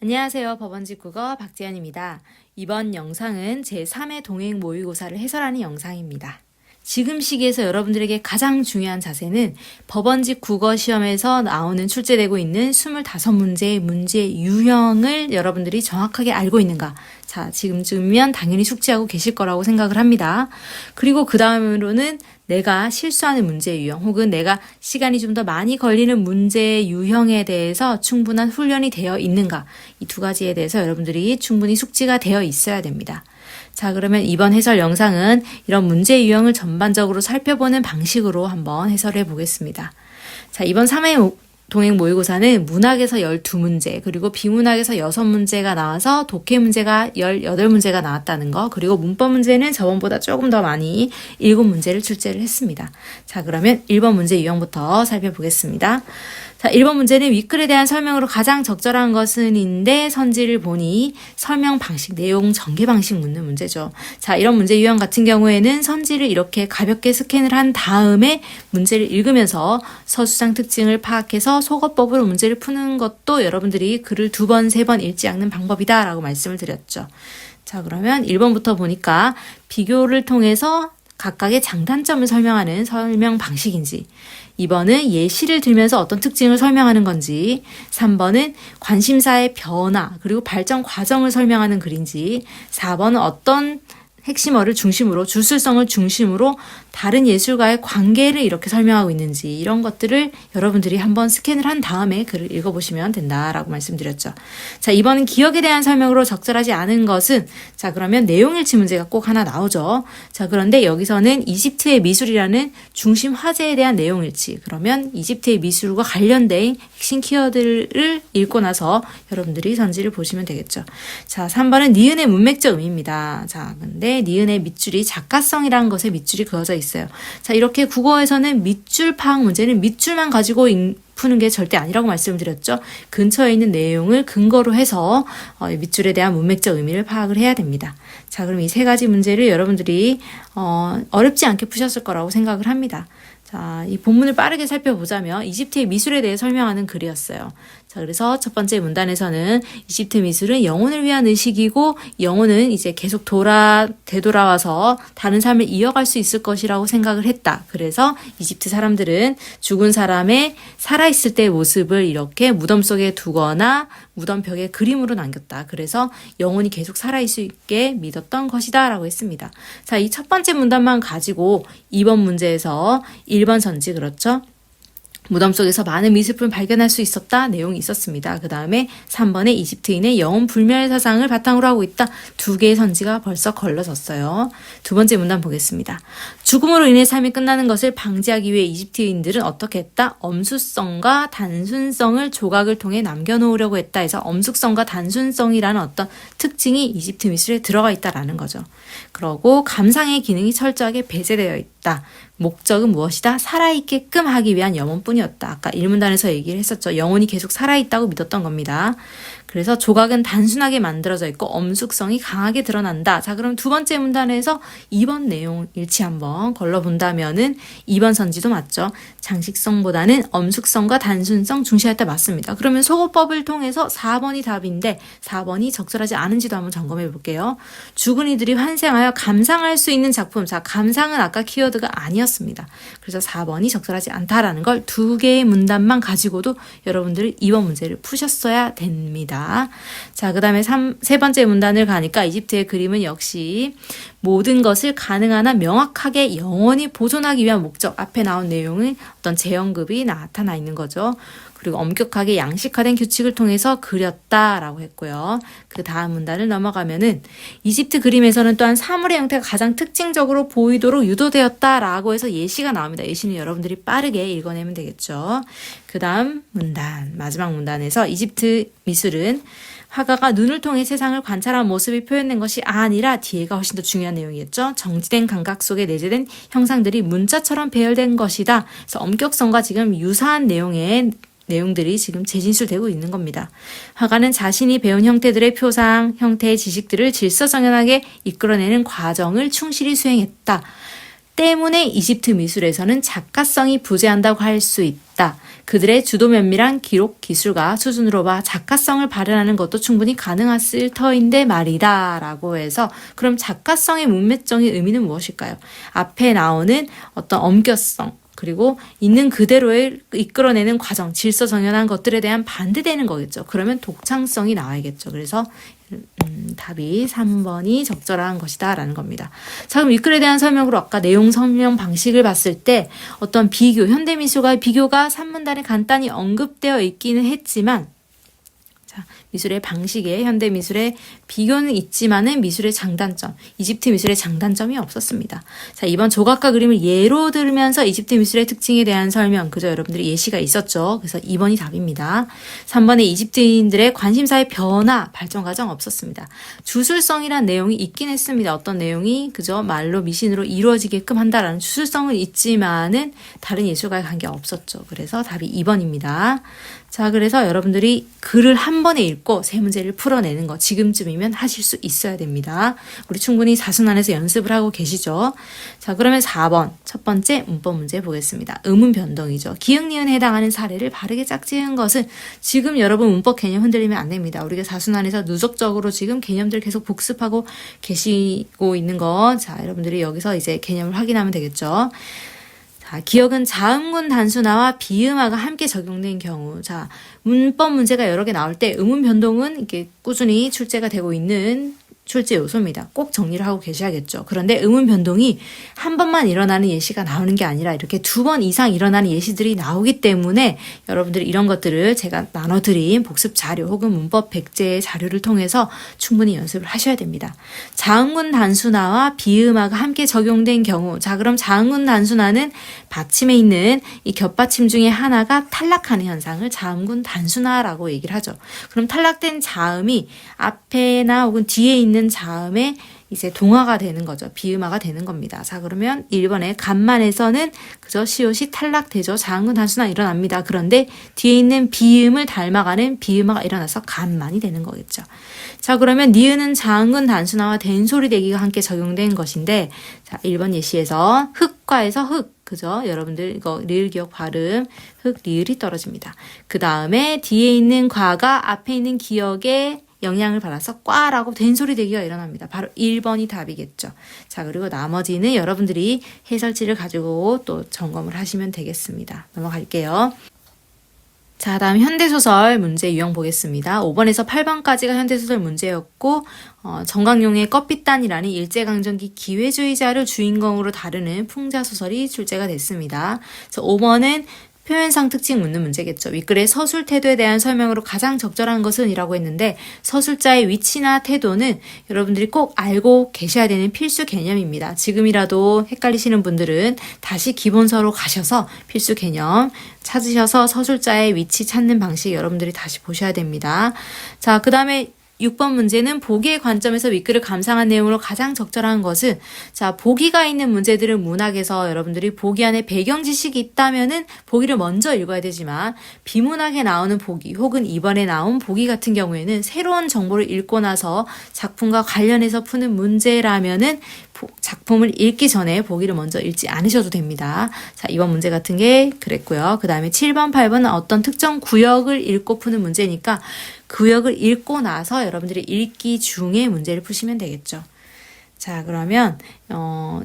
안녕하세요. 법원집 국어 박지연입니다. 이번 영상은 제3회 동행 모의고사를 해설하는 영상입니다. 지금 시기에서 여러분들에게 가장 중요한 자세는 법원집 국어 시험에서 나오는 출제되고 있는 25문제의 문제 유형을 여러분들이 정확하게 알고 있는가. 자, 지금쯤이면 당연히 숙지하고 계실 거라고 생각을 합니다. 그리고 그 다음으로는 내가 실수하는 문제 유형 혹은 내가 시간이 좀 더 많이 걸리는 문제 유형에 대해서 충분한 훈련이 되어 있는가. 이 두 가지에 대해서 여러분들이 충분히 숙지가 되어 있어야 됩니다. 자, 그러면 이번 해설 영상은 이런 문제 유형을 전반적으로 살펴보는 방식으로 한번 해설해 보겠습니다. 자, 이번 3회 동행 모의고사는 문학에서 12문제, 그리고 비문학에서 6문제가 나와서 독해 문제가 18문제가 나왔다는 거, 그리고 문법 문제는 저번보다 조금 더 많이 7문제를 출제를 했습니다. 자, 그러면 1번 문제 유형부터 살펴보겠습니다. 자, 1번 문제는 윗글에 대한 설명으로 가장 적절한 것은인데 선지를 보니 설명 방식, 내용 전개 방식 묻는 문제죠. 자, 이런 문제 유형 같은 경우에는 선지를 이렇게 가볍게 스캔을 한 다음에 문제를 읽으면서 서술상 특징을 파악해서 속어법으로 문제를 푸는 것도 여러분들이 글을 2번, 3번 읽지 않는 방법이다라고 말씀을 드렸죠. 자, 그러면 1번부터 보니까 비교를 통해서 각각의 장단점을 설명하는 설명 방식인지, 2번은 예시를 들면서 어떤 특징을 설명하는 건지, 3번은 관심사의 변화 그리고 발전 과정을 설명하는 글인지, 4번은 어떤 핵심어를 중심으로, 주술성을 중심으로 다른 예술가의 관계를 이렇게 설명하고 있는지, 이런 것들을 여러분들이 한번 스캔을 한 다음에 글을 읽어보시면 된다라고 말씀드렸죠. 자, 이번은 기억에 대한 설명으로 적절하지 않은 것은, 자, 그러면 내용일치 문제가 꼭 하나 나오죠. 자, 그런데 여기서는 이집트의 미술이라는 중심 화제에 대한 내용일치, 그러면 이집트의 미술과 관련된 핵심 키워드를 읽고 나서 여러분들이 선지를 보시면 되겠죠. 자, 3번은 니은의 문맥적 의미입니다. 자, 근데 니은의 밑줄이 작가성이라는 것에 밑줄이 그어져 있어요. 자, 이렇게 국어에서는 밑줄 파악 문제는 밑줄만 가지고 푸는 게 절대 아니라고 말씀을 드렸죠. 근처에 있는 내용을 근거로 해서 밑줄에 대한 문맥적 의미를 파악을 해야 됩니다. 자, 그럼 이 세 가지 문제를 여러분들이 어렵지 않게 푸셨을 거라고 생각을 합니다. 자, 이 본문을 빠르게 살펴보자면 이집트의 미술에 대해 설명하는 글이었어요. 자, 그래서 첫 번째 문단에서는 이집트 미술은 영혼을 위한 의식이고 영혼은 이제 계속 되돌아와서 다른 삶을 이어갈 수 있을 것이라고 생각을 했다. 그래서 이집트 사람들은 죽은 사람의 살아있을 때의 모습을 이렇게 무덤 속에 두거나 무덤 벽에 그림으로 남겼다. 그래서 영혼이 계속 살아있을 수 있게 믿었던 것이다 라고 했습니다. 자, 이 첫 번째 문단만 가지고 2번 문제에서 1번 선지, 그렇죠? 무덤 속에서 많은 미술품을 발견할 수 있었다 내용이 있었습니다. 그 다음에 3번에 이집트인의 영혼 불멸 사상을 바탕으로 하고 있다. 2개의 선지가 벌써 걸러졌어요. 두 번째 문단 보겠습니다. 죽음으로 인해 삶이 끝나는 것을 방지하기 위해 이집트인들은 어떻게 했다? 엄숙성과 단순성을 조각을 통해 남겨놓으려고 했다 해서 엄숙성과 단순성이라는 어떤 특징이 이집트 미술에 들어가 있다라는 거죠. 그러고 감상의 기능이 철저하게 배제되어 있다. 목적은 무엇이다? 살아있게끔 하기 위한 염원뿐이었다. 아까 1문단에서 얘기를 했었죠. 영혼이 계속 살아있다고 믿었던 겁니다. 그래서 조각은 단순하게 만들어져 있고 엄숙성이 강하게 드러난다. 자, 그럼 두 번째 문단에서 2번 내용 일치 한번 걸러본다면은 2번 선지도 맞죠. 장식성보다는 엄숙성과 단순성 중시했다 맞습니다. 그러면 속어법을 통해서 4번이 답인데 4번이 적절하지 않은지도 한번 점검해 볼게요. 죽은 이들이 환생하여 감상할 수 있는 작품. 자, 감상은 아까 키워드가 아니었습니다. 그래서 4번이 적절하지 않다라는 걸 2개의 문단만 가지고도 여러분들이 2번 문제를 푸셨어야 됩니다. 자, 그 다음에 세 번째 문단을 가니까 이집트의 그림은 역시 모든 것을 가능한 한 명확하게 영원히 보존하기 위한 목적, 앞에 나온 내용은 어떤 재현급이 나타나 있는 거죠. 그리고 엄격하게 양식화된 규칙을 통해서 그렸다라고 했고요. 그 다음 문단을 넘어가면은 이집트 그림에서는 또한 사물의 형태가 가장 특징적으로 보이도록 유도되었다라고 해서 예시가 나옵니다. 예시는 여러분들이 빠르게 읽어내면 되겠죠. 그 다음 문단, 마지막 문단에서 이집트 미술은 화가가 눈을 통해 세상을 관찰한 모습이 표현된 것이 아니라 뒤에가 훨씬 더 중요한 내용이었죠. 정지된 감각 속에 내재된 형상들이 문자처럼 배열된 것이다. 그래서 엄격성과 지금 유사한 내용들이 지금 재진술되고 있는 겁니다. 화가는 자신이 배운 형태들의 표상, 형태의 지식들을 질서정연하게 이끌어내는 과정을 충실히 수행했다. 때문에 이집트 미술에서는 작가성이 부재한다고 할 수 있다. 그들의 주도 면밀한 기록 기술과 수준으로 봐 작가성을 발현하는 것도 충분히 가능했을 터인데 말이다 라고 해서, 그럼 작가성의 문맥적인 의미는 무엇일까요? 앞에 나오는 어떤 엄격성, 그리고 있는 그대로의 이끌어내는 과정, 질서 정연한 것들에 대한 반대되는 거겠죠. 그러면 독창성이 나와야겠죠. 그래서 답이 3번이 적절한 것이다 라는 겁니다. 자, 그럼 윗글에 대한 설명으로 아까 내용 설명 방식을 봤을 때 어떤 비교, 현대미술과의 비교가 산문단에 간단히 언급되어 있기는 했지만, 자, 미술의 방식에 현대미술의 비교는 있지만은 미술의 장단점, 이집트 미술의 장단점이 없었습니다. 자, 이번 조각과 그림을 예로 들으면서 이집트 미술의 특징에 대한 설명, 그저 여러분들이 예시가 있었죠. 그래서 2번이 답입니다. 3번에 이집트인들의 관심사의 변화, 발전 과정 없었습니다. 주술성이란 내용이 있긴 했습니다. 어떤 내용이 그저 말로 미신으로 이루어지게끔 한다라는 주술성은 있지만은 다른 예술과의 관계가 없었죠. 그래서 답이 2번입니다. 자, 그래서 여러분들이 글을 한 번에 읽고 세 문제를 풀어내는 거 지금쯤이면 하실 수 있어야 됩니다. 우리 충분히 사순환에서 연습을 하고 계시죠? 자, 그러면 4번 첫 번째 문법 문제 보겠습니다. 의문 변동이죠. 기역, 니은에 해당하는 사례를 바르게 짝지은 것은, 지금 여러분 문법 개념 흔들리면 안 됩니다. 우리가 사순환에서 누적적으로 지금 개념들 계속 복습하고 계시고 있는 거, 자, 여러분들이 여기서 이제 개념을 확인하면 되겠죠. 자, 기역은 자음군 단순화와 비음화가 함께 적용된 경우. 자, 문법 문제가 여러 개 나올 때 의문 변동은 이렇게 꾸준히 출제가 되고 있는 출제 요소입니다. 꼭 정리를 하고 계셔야겠죠. 그런데 의문 변동이 한 번만 일어나는 예시가 나오는 게 아니라 이렇게 2번 이상 일어나는 예시들이 나오기 때문에 여러분들이 이런 것들을 제가 나눠드린 복습 자료 혹은 문법 백제 자료를 통해서 충분히 연습을 하셔야 됩니다. 자음군 단순화와 비음화가 함께 적용된 경우. 자, 그럼 자음군 단순화는 받침에 있는 이 겹받침 중에 하나가 탈락하는 현상을 자음군 단순화라고 얘기를 하죠. 그럼 탈락된 자음이 앞에나 혹은 뒤에 있는 자음에 이제 동화가 되는 거죠. 비음화가 되는 겁니다. 자, 그러면 1번에 간만에서는 그저 시옷이 탈락되죠. 자음군 단순화 일어납니다. 그런데 뒤에 있는 비음을 닮아가는 비음화가 일어나서 간만이 되는 거겠죠. 자, 그러면 니은은 자음군 단순화와 된소리 대기가 함께 적용된 것인데, 자, 1번 예시에서 흑과에서 흑, 그죠? 여러분들 이거 리을 기억 발음, 흑 리을이 떨어집니다. 그 다음에 뒤에 있는 과가 앞에 있는 기억에 영향을 받아서 꽈라고 된소리 대기가 일어납니다. 바로 1번이 답이겠죠. 자, 그리고 나머지는 여러분들이 해설지를 가지고 또 점검을 하시면 되겠습니다. 넘어갈게요. 자, 다음 현대소설 문제 유형 보겠습니다. 5번에서 8번까지가 현대소설 문제였고, 정강용의 껍빛단이라는 일제강점기 기회주의자를 주인공으로 다루는 풍자소설이 출제가 됐습니다. 그래서 5번은 표현상 특징 묻는 문제겠죠. 윗글의 서술 태도에 대한 설명으로 가장 적절한 것은 이라고 했는데, 서술자의 위치나 태도는 여러분들이 꼭 알고 계셔야 되는 필수 개념입니다. 지금이라도 헷갈리시는 분들은 다시 기본서로 가셔서 필수 개념 찾으셔서 서술자의 위치 찾는 방식 여러분들이 다시 보셔야 됩니다. 자, 그 다음에 6번 문제는 보기의 관점에서 윗글을 감상한 내용으로 가장 적절한 것은, 자, 보기가 있는 문제들은 문학에서 여러분들이 보기 안에 배경 지식이 있다면은 보기를 먼저 읽어야 되지만, 비문학에 나오는 보기 혹은 이번에 나온 보기 같은 경우에는 새로운 정보를 읽고 나서 작품과 관련해서 푸는 문제라면은 작품을 읽기 전에 보기를 먼저 읽지 않으셔도 됩니다. 자, 이번 문제 같은 게 그랬고요. 그 다음에 7번, 8번은 어떤 특정 구역을 읽고 푸는 문제니까 구역을 읽고 나서 여러분들이 읽기 중에 문제를 푸시면 되겠죠. 자, 그러면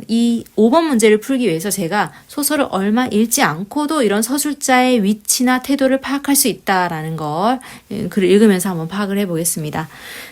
이 5번 문제를 풀기 위해서 제가 소설을 얼마 읽지 않고도 이런 서술자의 위치나 태도를 파악할 수 있다라는 걸 글을 읽으면서 한번 파악을 해보겠습니다.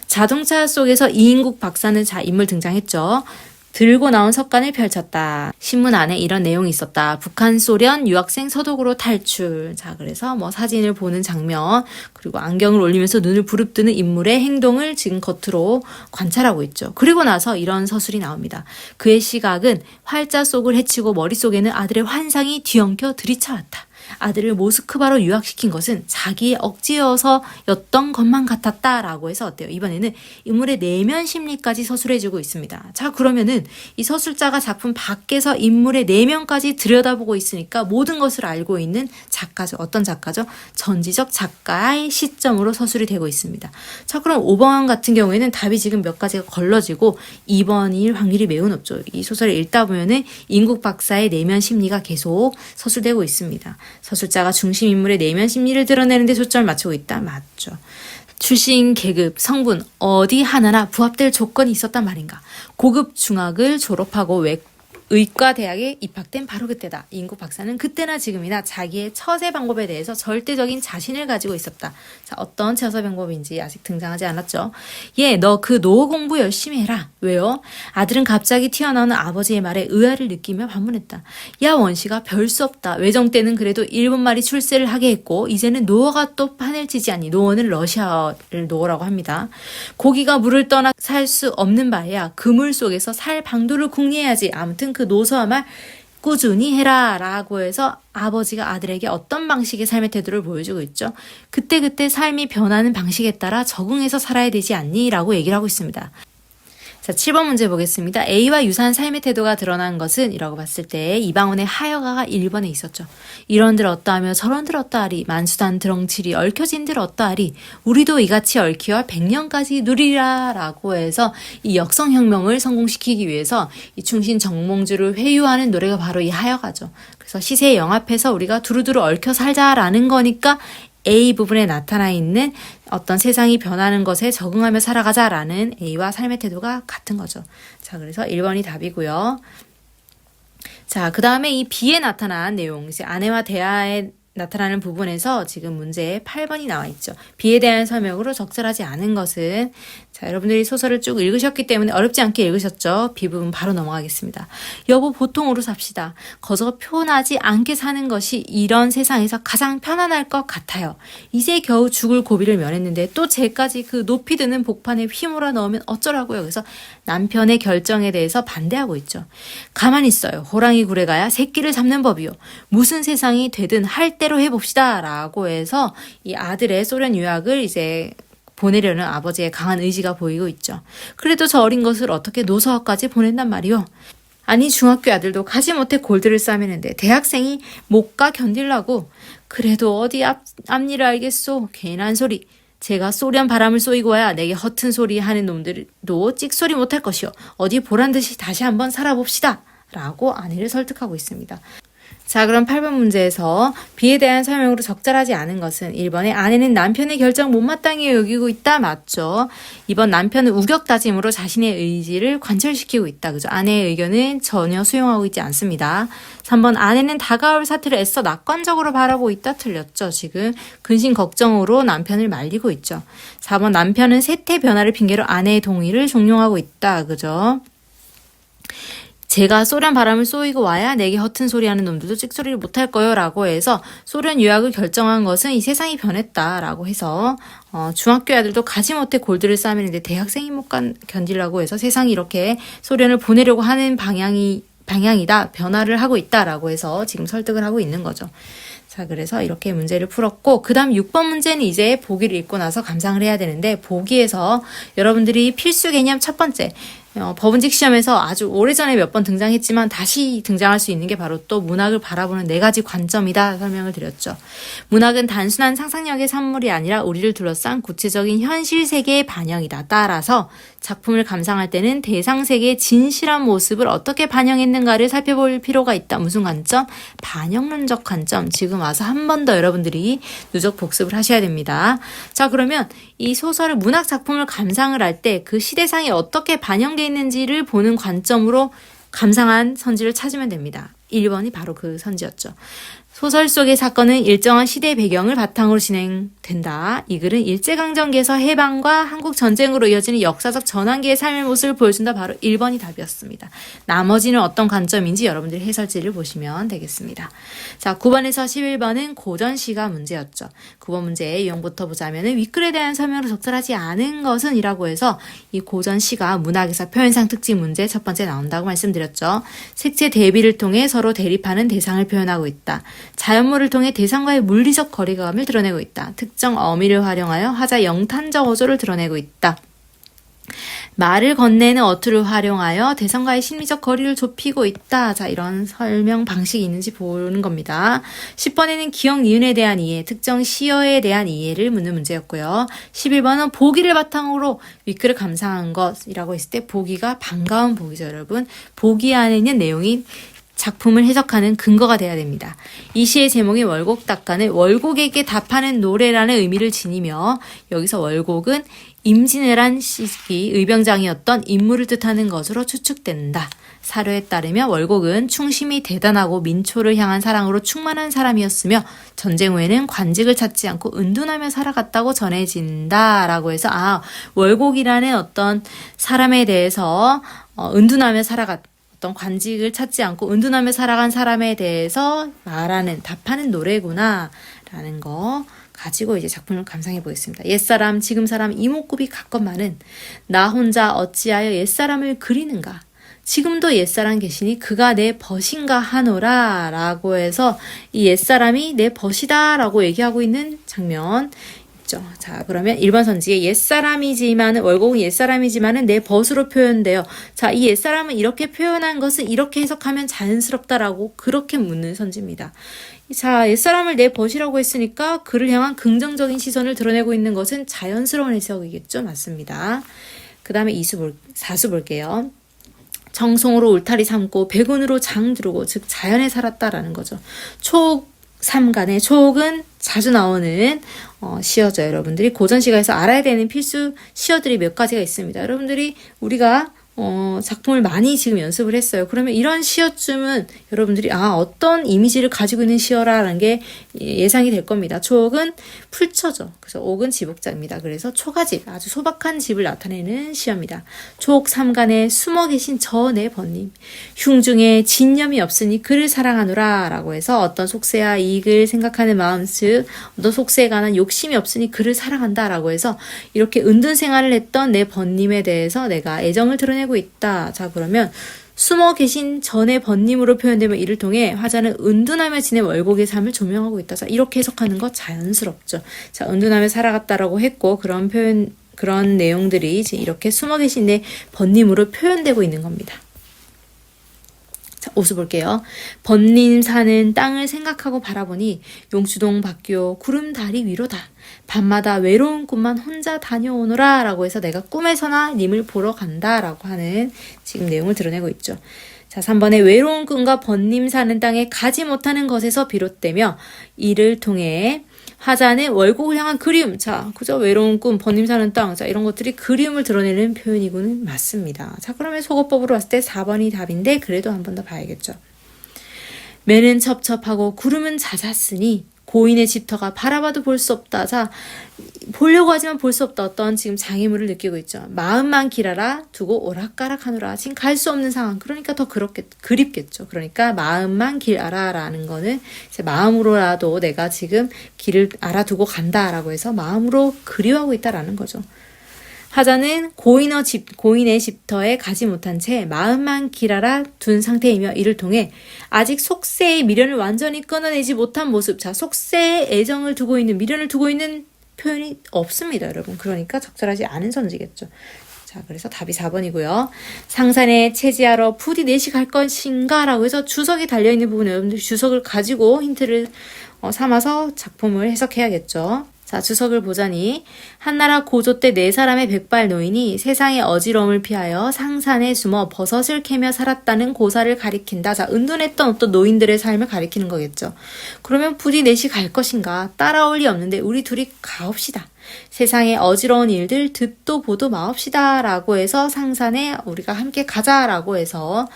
자동차 속에서 이인국 박사는, 자, 인물 등장했죠. 들고 나온 석관을 펼쳤다. 신문 안에 이런 내용이 있었다. 북한 소련 유학생 서독으로 탈출. 자, 그래서 뭐 사진을 보는 장면, 그리고 안경을 올리면서 눈을 부릅뜨는 인물의 행동을 지금 겉으로 관찰하고 있죠. 그리고 나서 이런 서술이 나옵니다. 그의 시각은 활자 속을 헤치고 머릿속에는 아들의 환상이 뒤엉켜 들이쳐왔다. 아들을 모스크바로 유학시킨 것은 자기의 억지여서였던 것만 같았다라고 해서 어때요? 이번에는 인물의 내면 심리까지 서술해주고 있습니다. 자, 그러면은 이 서술자가 작품 밖에서 인물의 내면까지 들여다보고 있으니까 모든 것을 알고 있는 작가죠. 어떤 작가죠? 전지적 작가의 시점으로 서술이 되고 있습니다. 자, 그럼 5번 같은 경우에는 답이 지금 몇 가지가 걸러지고 2번일 확률이 매우 높죠. 이 소설을 읽다 보면은 인국 박사의 내면 심리가 계속 서술되고 있습니다. 서술자가 중심 인물의 내면 심리를 드러내는데 초점을 맞추고 있다. 맞죠. 출신, 계급, 성분 어디 하나나 부합될 조건이 있었단 말인가. 고급 중학을 졸업하고 의과대학에 입학된 바로 그때다. 인국 박사는 그때나 지금이나 자기의 처세 방법에 대해서 절대적인 자신을 가지고 있었다. 자, 어떤 처세 방법인지 아직 등장하지 않았죠. 너 그 노 공부 열심히 해라. 왜요? 아들은 갑자기 튀어나오는 아버지의 말에 의아를 느끼며 반문했다. 야, 원시가 별 수 없다. 외정 때는 그래도 일본 말이 출세를 하게 했고 이제는 노어가 또 판을 치지 않니. 노어는 러시아를 노어라고 합니다. 고기가 물을 떠나 살 수 없는 바에야 그물 속에서 살 방도를 궁리해야지. 아무튼 그 노서와 말 꾸준히 해라 라고 해서 아버지가 아들에게 어떤 방식의 삶의 태도를 보여주고 있죠. 그때그때 삶이 변하는 방식에 따라 적응해서 살아야 되지 않니? 라고 얘기를 하고 있습니다. 자, 7번 문제 보겠습니다. A와 유사한 삶의 태도가 드러난 것은? 이라고 봤을 때 이방원의 하여가가 1번에 있었죠. 이런들 어떠하며 저런들 어떠하리. 만수단 드렁칠이 얽혀진들 어떠하리. 우리도 이같이 얽히와 100년까지 누리라 라고 해서 이 역성혁명을 성공시키기 위해서 이 충신 정몽주를 회유하는 노래가 바로 이 하여가죠. 그래서 시세에 영합해서 우리가 두루두루 얽혀 살자라는 거니까 A 부분에 나타나 있는 어떤 세상이 변하는 것에 적응하며 살아가자라는 A와 삶의 태도가 같은 거죠. 자, 그래서 1번이 답이고요. 자, 그 다음에 이 B에 나타난 내용, 이제 아내와 대화에 나타나는 부분에서 지금 문제에 8번이 나와 있죠. B에 대한 설명으로 적절하지 않은 것은, 자, 여러분들이 소설을 쭉 읽으셨기 때문에 어렵지 않게 읽으셨죠. B 부분 바로 넘어가겠습니다. 여보, 보통으로 삽시다. 거저 표현하지 않게 사는 것이 이런 세상에서 가장 편안할 것 같아요. 이제 겨우 죽을 고비를 면했는데 또 쟤까지 그 높이 드는 복판에 휘몰아 넣으면 어쩌라고요. 그래서 남편의 결정에 대해서 반대하고 있죠. 가만히 있어요. 호랑이 굴에 가야 새끼를 잡는 법이요. 무슨 세상이 되든 할 대로 해봅시다 라고 해서 이 아들의 소련 유학을 이제 보내려는 아버지의 강한 의지가 보이고 있죠. 그래도 저 어린 것을 어떻게 노서학까지 보낸단 말이요. 아니, 중학교 아들도 가지 못해 골드를 싸매는데 대학생이 못 가 견딜라고. 그래도 어디 앞일을 알겠소. 괜한 소리. 제가 소련 바람을 쏘이고 와야 내게 허튼 소리 하는 놈들도 찍소리 못할 것이요. 어디 보란듯이 다시 한번 살아봅시다 라고 아내를 설득하고 있습니다. 자, 그럼 8번 문제에서 B에 대한 설명으로 적절하지 않은 것은 1번에 아내는 남편의 결정 못마땅히 여기고 있다. 맞죠? 2번 남편은 우격다짐으로 자신의 의지를 관철시키고 있다. 그죠? 아내의 의견은 전혀 수용하고 있지 않습니다. 3번 아내는 다가올 사태를 애써 낙관적으로 바라보고 있다. 틀렸죠? 지금 근심 걱정으로 남편을 말리고 있죠. 4번 남편은 세태 변화를 핑계로 아내의 동의를 종용하고 있다. 그죠? 제가 소련 바람을 쏘이고 와야 내게 허튼 소리하는 놈들도 찍소리를 못할 거요 라고 해서 소련 유학을 결정한 것은 이 세상이 변했다 라고 해서 중학교 아들도 가지 못해 골드를 싸매는데 대학생이 못 견디려고 해서 세상이 이렇게 소련을 보내려고 하는 방향이다, 변화를 하고 있다라고 해서 지금 설득을 하고 있는 거죠. 자, 그래서 이렇게 문제를 풀었고, 그 다음 6번 문제는 이제 보기를 읽고 나서 감상을 해야 되는데, 보기에서 여러분들이 필수 개념 첫 번째, 법원직 시험에서 아주 오래전에 몇 번 등장했지만 다시 등장할 수 있는 게 바로 또 문학을 바라보는 4가지 관점이다 설명을 드렸죠. 문학은 단순한 상상력의 산물이 아니라 우리를 둘러싼 구체적인 현실 세계의 반영이다. 따라서 작품을 감상할 때는 대상 세계의 진실한 모습을 어떻게 반영했는가를 살펴볼 필요가 있다. 무슨 관점? 반영론적 관점. 지금 와서 한 번 더 여러분들이 누적 복습을 하셔야 됩니다. 자, 그러면 이 소설을 문학 작품을 감상을 할 때 그 시대상에 어떻게 반영되어 있는지를 보는 관점으로 감상한 선지를 찾으면 됩니다. 1번이 바로 그 선지였죠. 소설 속의 사건은 일정한 시대 배경을 바탕으로 진행되고 된다. 이 글은 일제강점기에서 해방과 한국 전쟁으로 이어지는 역사적 전환기의 삶의 모습을 보여준다. 바로 1번이 답이었습니다. 나머지는 어떤 관점인지 여러분들이 해설지를 보시면 되겠습니다. 자, 9번에서 11번은 고전시가 문제였죠. 9번 문제의 유형부터 보자면은 윗글에 대한 설명으로 적절하지 않은 것은 이라고 해서 이 고전시가 문학에서 표현상 특징 문제 첫 번째 나온다고 말씀드렸죠. 색채 대비를 통해 서로 대립하는 대상을 표현하고 있다. 자연물을 통해 대상과의 물리적 거리감을 드러내고 있다. 특정 어미를 활용하여 화자 영탄적 어조를 드러내고 있다. 말을 건네는 어투를 활용하여 대상과의 심리적 거리를 좁히고 있다. 자, 이런 설명 방식이 있는지 보는 겁니다. 10번에는 기억, 니은에 대한 이해, 특정 시어에 대한 이해를 묻는 문제였고요. 11번은 보기를 바탕으로 윗글을 감상한 것이라고 했을 때 보기가 반가운 보기죠, 여러분. 보기 안에 있는 내용이 작품을 해석하는 근거가 돼야 됩니다. 이 시의 제목이 월곡닭간은 월곡에게 답하는 노래라는 의미를 지니며 여기서 월곡은 임진왜란 시기 의병장이었던 인물을 뜻하는 것으로 추측된다. 사료에 따르면 월곡은 충심이 대단하고 민초를 향한 사랑으로 충만한 사람이었으며 전쟁 후에는 관직을 찾지 않고 은둔하며 살아갔다고 전해진다. 라고 해서 월곡이라는 어떤 사람에 대해서 은둔하며 어떤 관직을 찾지 않고 은둔하며 살아간 사람에 대해서 말하는, 답하는 노래구나 라는 거 가지고 이제 작품을 감상해 보겠습니다. 옛사람, 지금 사람, 이목구비 같건만은 나 혼자 어찌하여 옛사람을 그리는가? 지금도 옛사람 계시니 그가 내 벗인가 하노라 라고 해서 이 옛사람이 내 벗이다 라고 얘기하고 있는 장면 자, 그러면 1번 선지에 옛사람이지만은 월곡은 옛사람이지만은 내 벗으로 표현돼요. 자, 이 옛사람은 이렇게 표현한 것을 이렇게 해석하면 자연스럽다라고 그렇게 묻는 선지입니다. 자, 옛사람을 내 벗이라고 했으니까 그를 향한 긍정적인 시선을 드러내고 있는 것은 자연스러운 해석이겠죠? 맞습니다. 그 다음에 4수 볼게요. 정성으로 울타리 삼고 백운으로 장 두르고 즉 자연에 살았다라는 거죠. 촉삼간의 촉은 자주 나오는 시어죠. 여러분들이 고전시가에서 알아야 되는 필수 시어들이 몇 가지가 있습니다. 여러분들이 우리가 작품을 많이 지금 연습을 했어요. 그러면 이런 시어쯤은 여러분들이 어떤 이미지를 가지고 있는 시어라는 게 예상이 될 겁니다. 촉은 풀처죠. 그래서 옥은 지복자입니다. 그래서 초가집, 아주 소박한 집을 나타내는 시어입니다. 촉삼간에 숨어 계신 저 내 번님, 흉중에 진념이 없으니 그를 사랑하노라 라고 해서 어떤 속세와 이익을 생각하는 마음, 즉 어떤 속세에 관한 욕심이 없으니 그를 사랑한다 라고 해서 이렇게 은둔 생활을 했던 내 번님에 대해서 내가 애정을 드러내고 있다. 자, 그러면 숨어 계신 전의 번님으로 표현되면 이를 통해 화자는 은둔하며 지낸 월곡의 삶을 조명하고 있다. 자, 이렇게 해석하는 거 자연스럽죠. 자, 은둔하며 살아갔다라고 했고 그런 내용들이 이제 이렇게 숨어 계신 내 번님으로 표현되고 있는 겁니다. 자, 5수 볼게요. 번님 사는 땅을 생각하고 바라보니 용수동 밖이요 구름 다리 위로다. 밤마다 외로운 꿈만 혼자 다녀오노라 라고 해서 내가 꿈에서나 님을 보러 간다 라고 하는 지금 내용을 드러내고 있죠. 자, 3번에 외로운 꿈과 번님 사는 땅에 가지 못하는 것에서 비롯되며 이를 통해 화자는 월곡을 향한 그리움, 자, 그죠? 외로운 꿈, 번님 사는 땅, 자, 이런 것들이 그리움을 드러내는 표현이고는 맞습니다. 자, 그러면 속어법으로 봤을 때 4번이 답인데 그래도 한 번 더 봐야겠죠. 매는 첩첩하고 구름은 잦았으니 고인의 집터가 바라봐도 볼 수 없다. 자, 보려고 하지만 볼 수 없다. 어떤 지금 장애물을 느끼고 있죠. 마음만 길알아 두고 오락가락하노라. 지금 갈 수 없는 상황. 그러니까 더 그립겠죠. 그러니까 마음만 길 알아라는 거는 이제 마음으로라도 내가 지금 길을 알아두고 간다라고 해서 마음으로 그리워하고 있다라는 거죠. 화자는 고인의 집터에 가지 못한 채 마음만 길알아 둔 상태이며 이를 통해 아직 속세의 미련을 완전히 끊어내지 못한 모습, 자, 속세에 애정을 두고 있는, 미련을 두고 있는 표현이 없습니다, 여러분. 그러니까 적절하지 않은 선지겠죠. 자, 그래서 답이 4번이고요. 상산에 채지하러 부디 내시 갈 것인가? 라고 해서 주석이 달려있는 부분에 여러분들이 주석을 가지고 힌트를 삼아서 작품을 해석해야겠죠. 자, 주석을 보자니 한나라 고조 때 4사람의 백발 노인이 세상의 어지러움을 피하여 상산에 숨어 버섯을 캐며 살았다는 고사를 가리킨다. 자, 은둔했던 어떤 노인들의 삶을 가리키는 거겠죠. 그러면 부디 넷이 갈 것인가? 따라올 리 없는데 우리 둘이 가옵시다. 세상의 어지러운 일들 듣도 보도 마옵시다 라고 해서 상산에 우리가 함께 가자라고 해서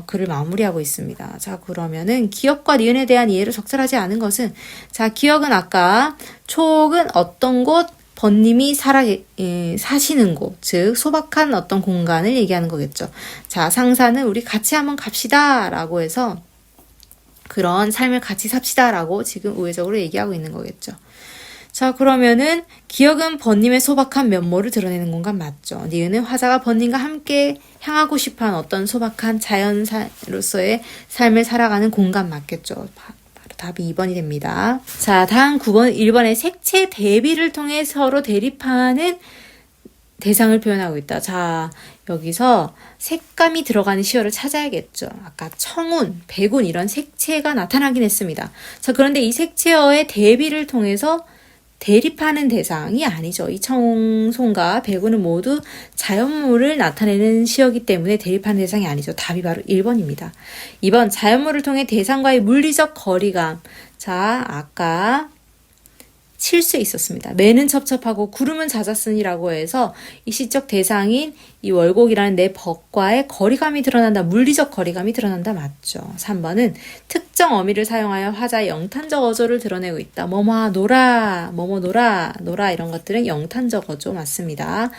글을 마무리하고 있습니다. 자, 그러면은 기억과 니은에 대한 이해로 적절하지 않은 것은, 자, 기억은 아까 촉은 어떤 곳, 번님이 사시는 곳, 즉 소박한 어떤 공간을 얘기하는 거겠죠. 자, 상사는 우리 같이 한번 갑시다 라고 해서 그런 삶을 같이 삽시다 라고 지금 우회적으로 얘기하고 있는 거겠죠. 자, 그러면은 기억은 번님의 소박한 면모를 드러내는 공간 맞죠. 니은은 화자가 번님과 함께 향하고 싶어하는 어떤 소박한 자연사로서의 삶을 살아가는 공간 맞겠죠. 바로 답이 2번이 됩니다. 자, 다음 9번, 1번의 색채 대비를 통해 서로 대립하는 대상을 표현하고 있다. 자, 여기서 색감이 들어가는 시어를 찾아야겠죠. 아까 청운, 백운 이런 색채가 나타나긴 했습니다. 자, 그런데 이 색채어의 대비를 통해서 대립하는 대상이 아니죠. 이 청송과 백운은 모두 자연물을 나타내는 시어이기 때문에 대립하는 대상이 아니죠. 답이 바로 1번입니다. 2번, 자연물을 통해 대상과의 물리적 거리감. 자, 아까 칠수에 있었습니다. 매는 첩첩하고 구름은 잦았으니라고 해서 이 시적 대상인 이 월곡이라는 내 법과의 거리감이 드러난다. 물리적 거리감이 드러난다. 맞죠. 3번은 특정 어미를 사용하여 화자의 영탄적 어조를 드러내고 있다. 뭐뭐 놀아, 뭐뭐 놀아, 놀아 이런 것들은 영탄적 어조 맞습니다.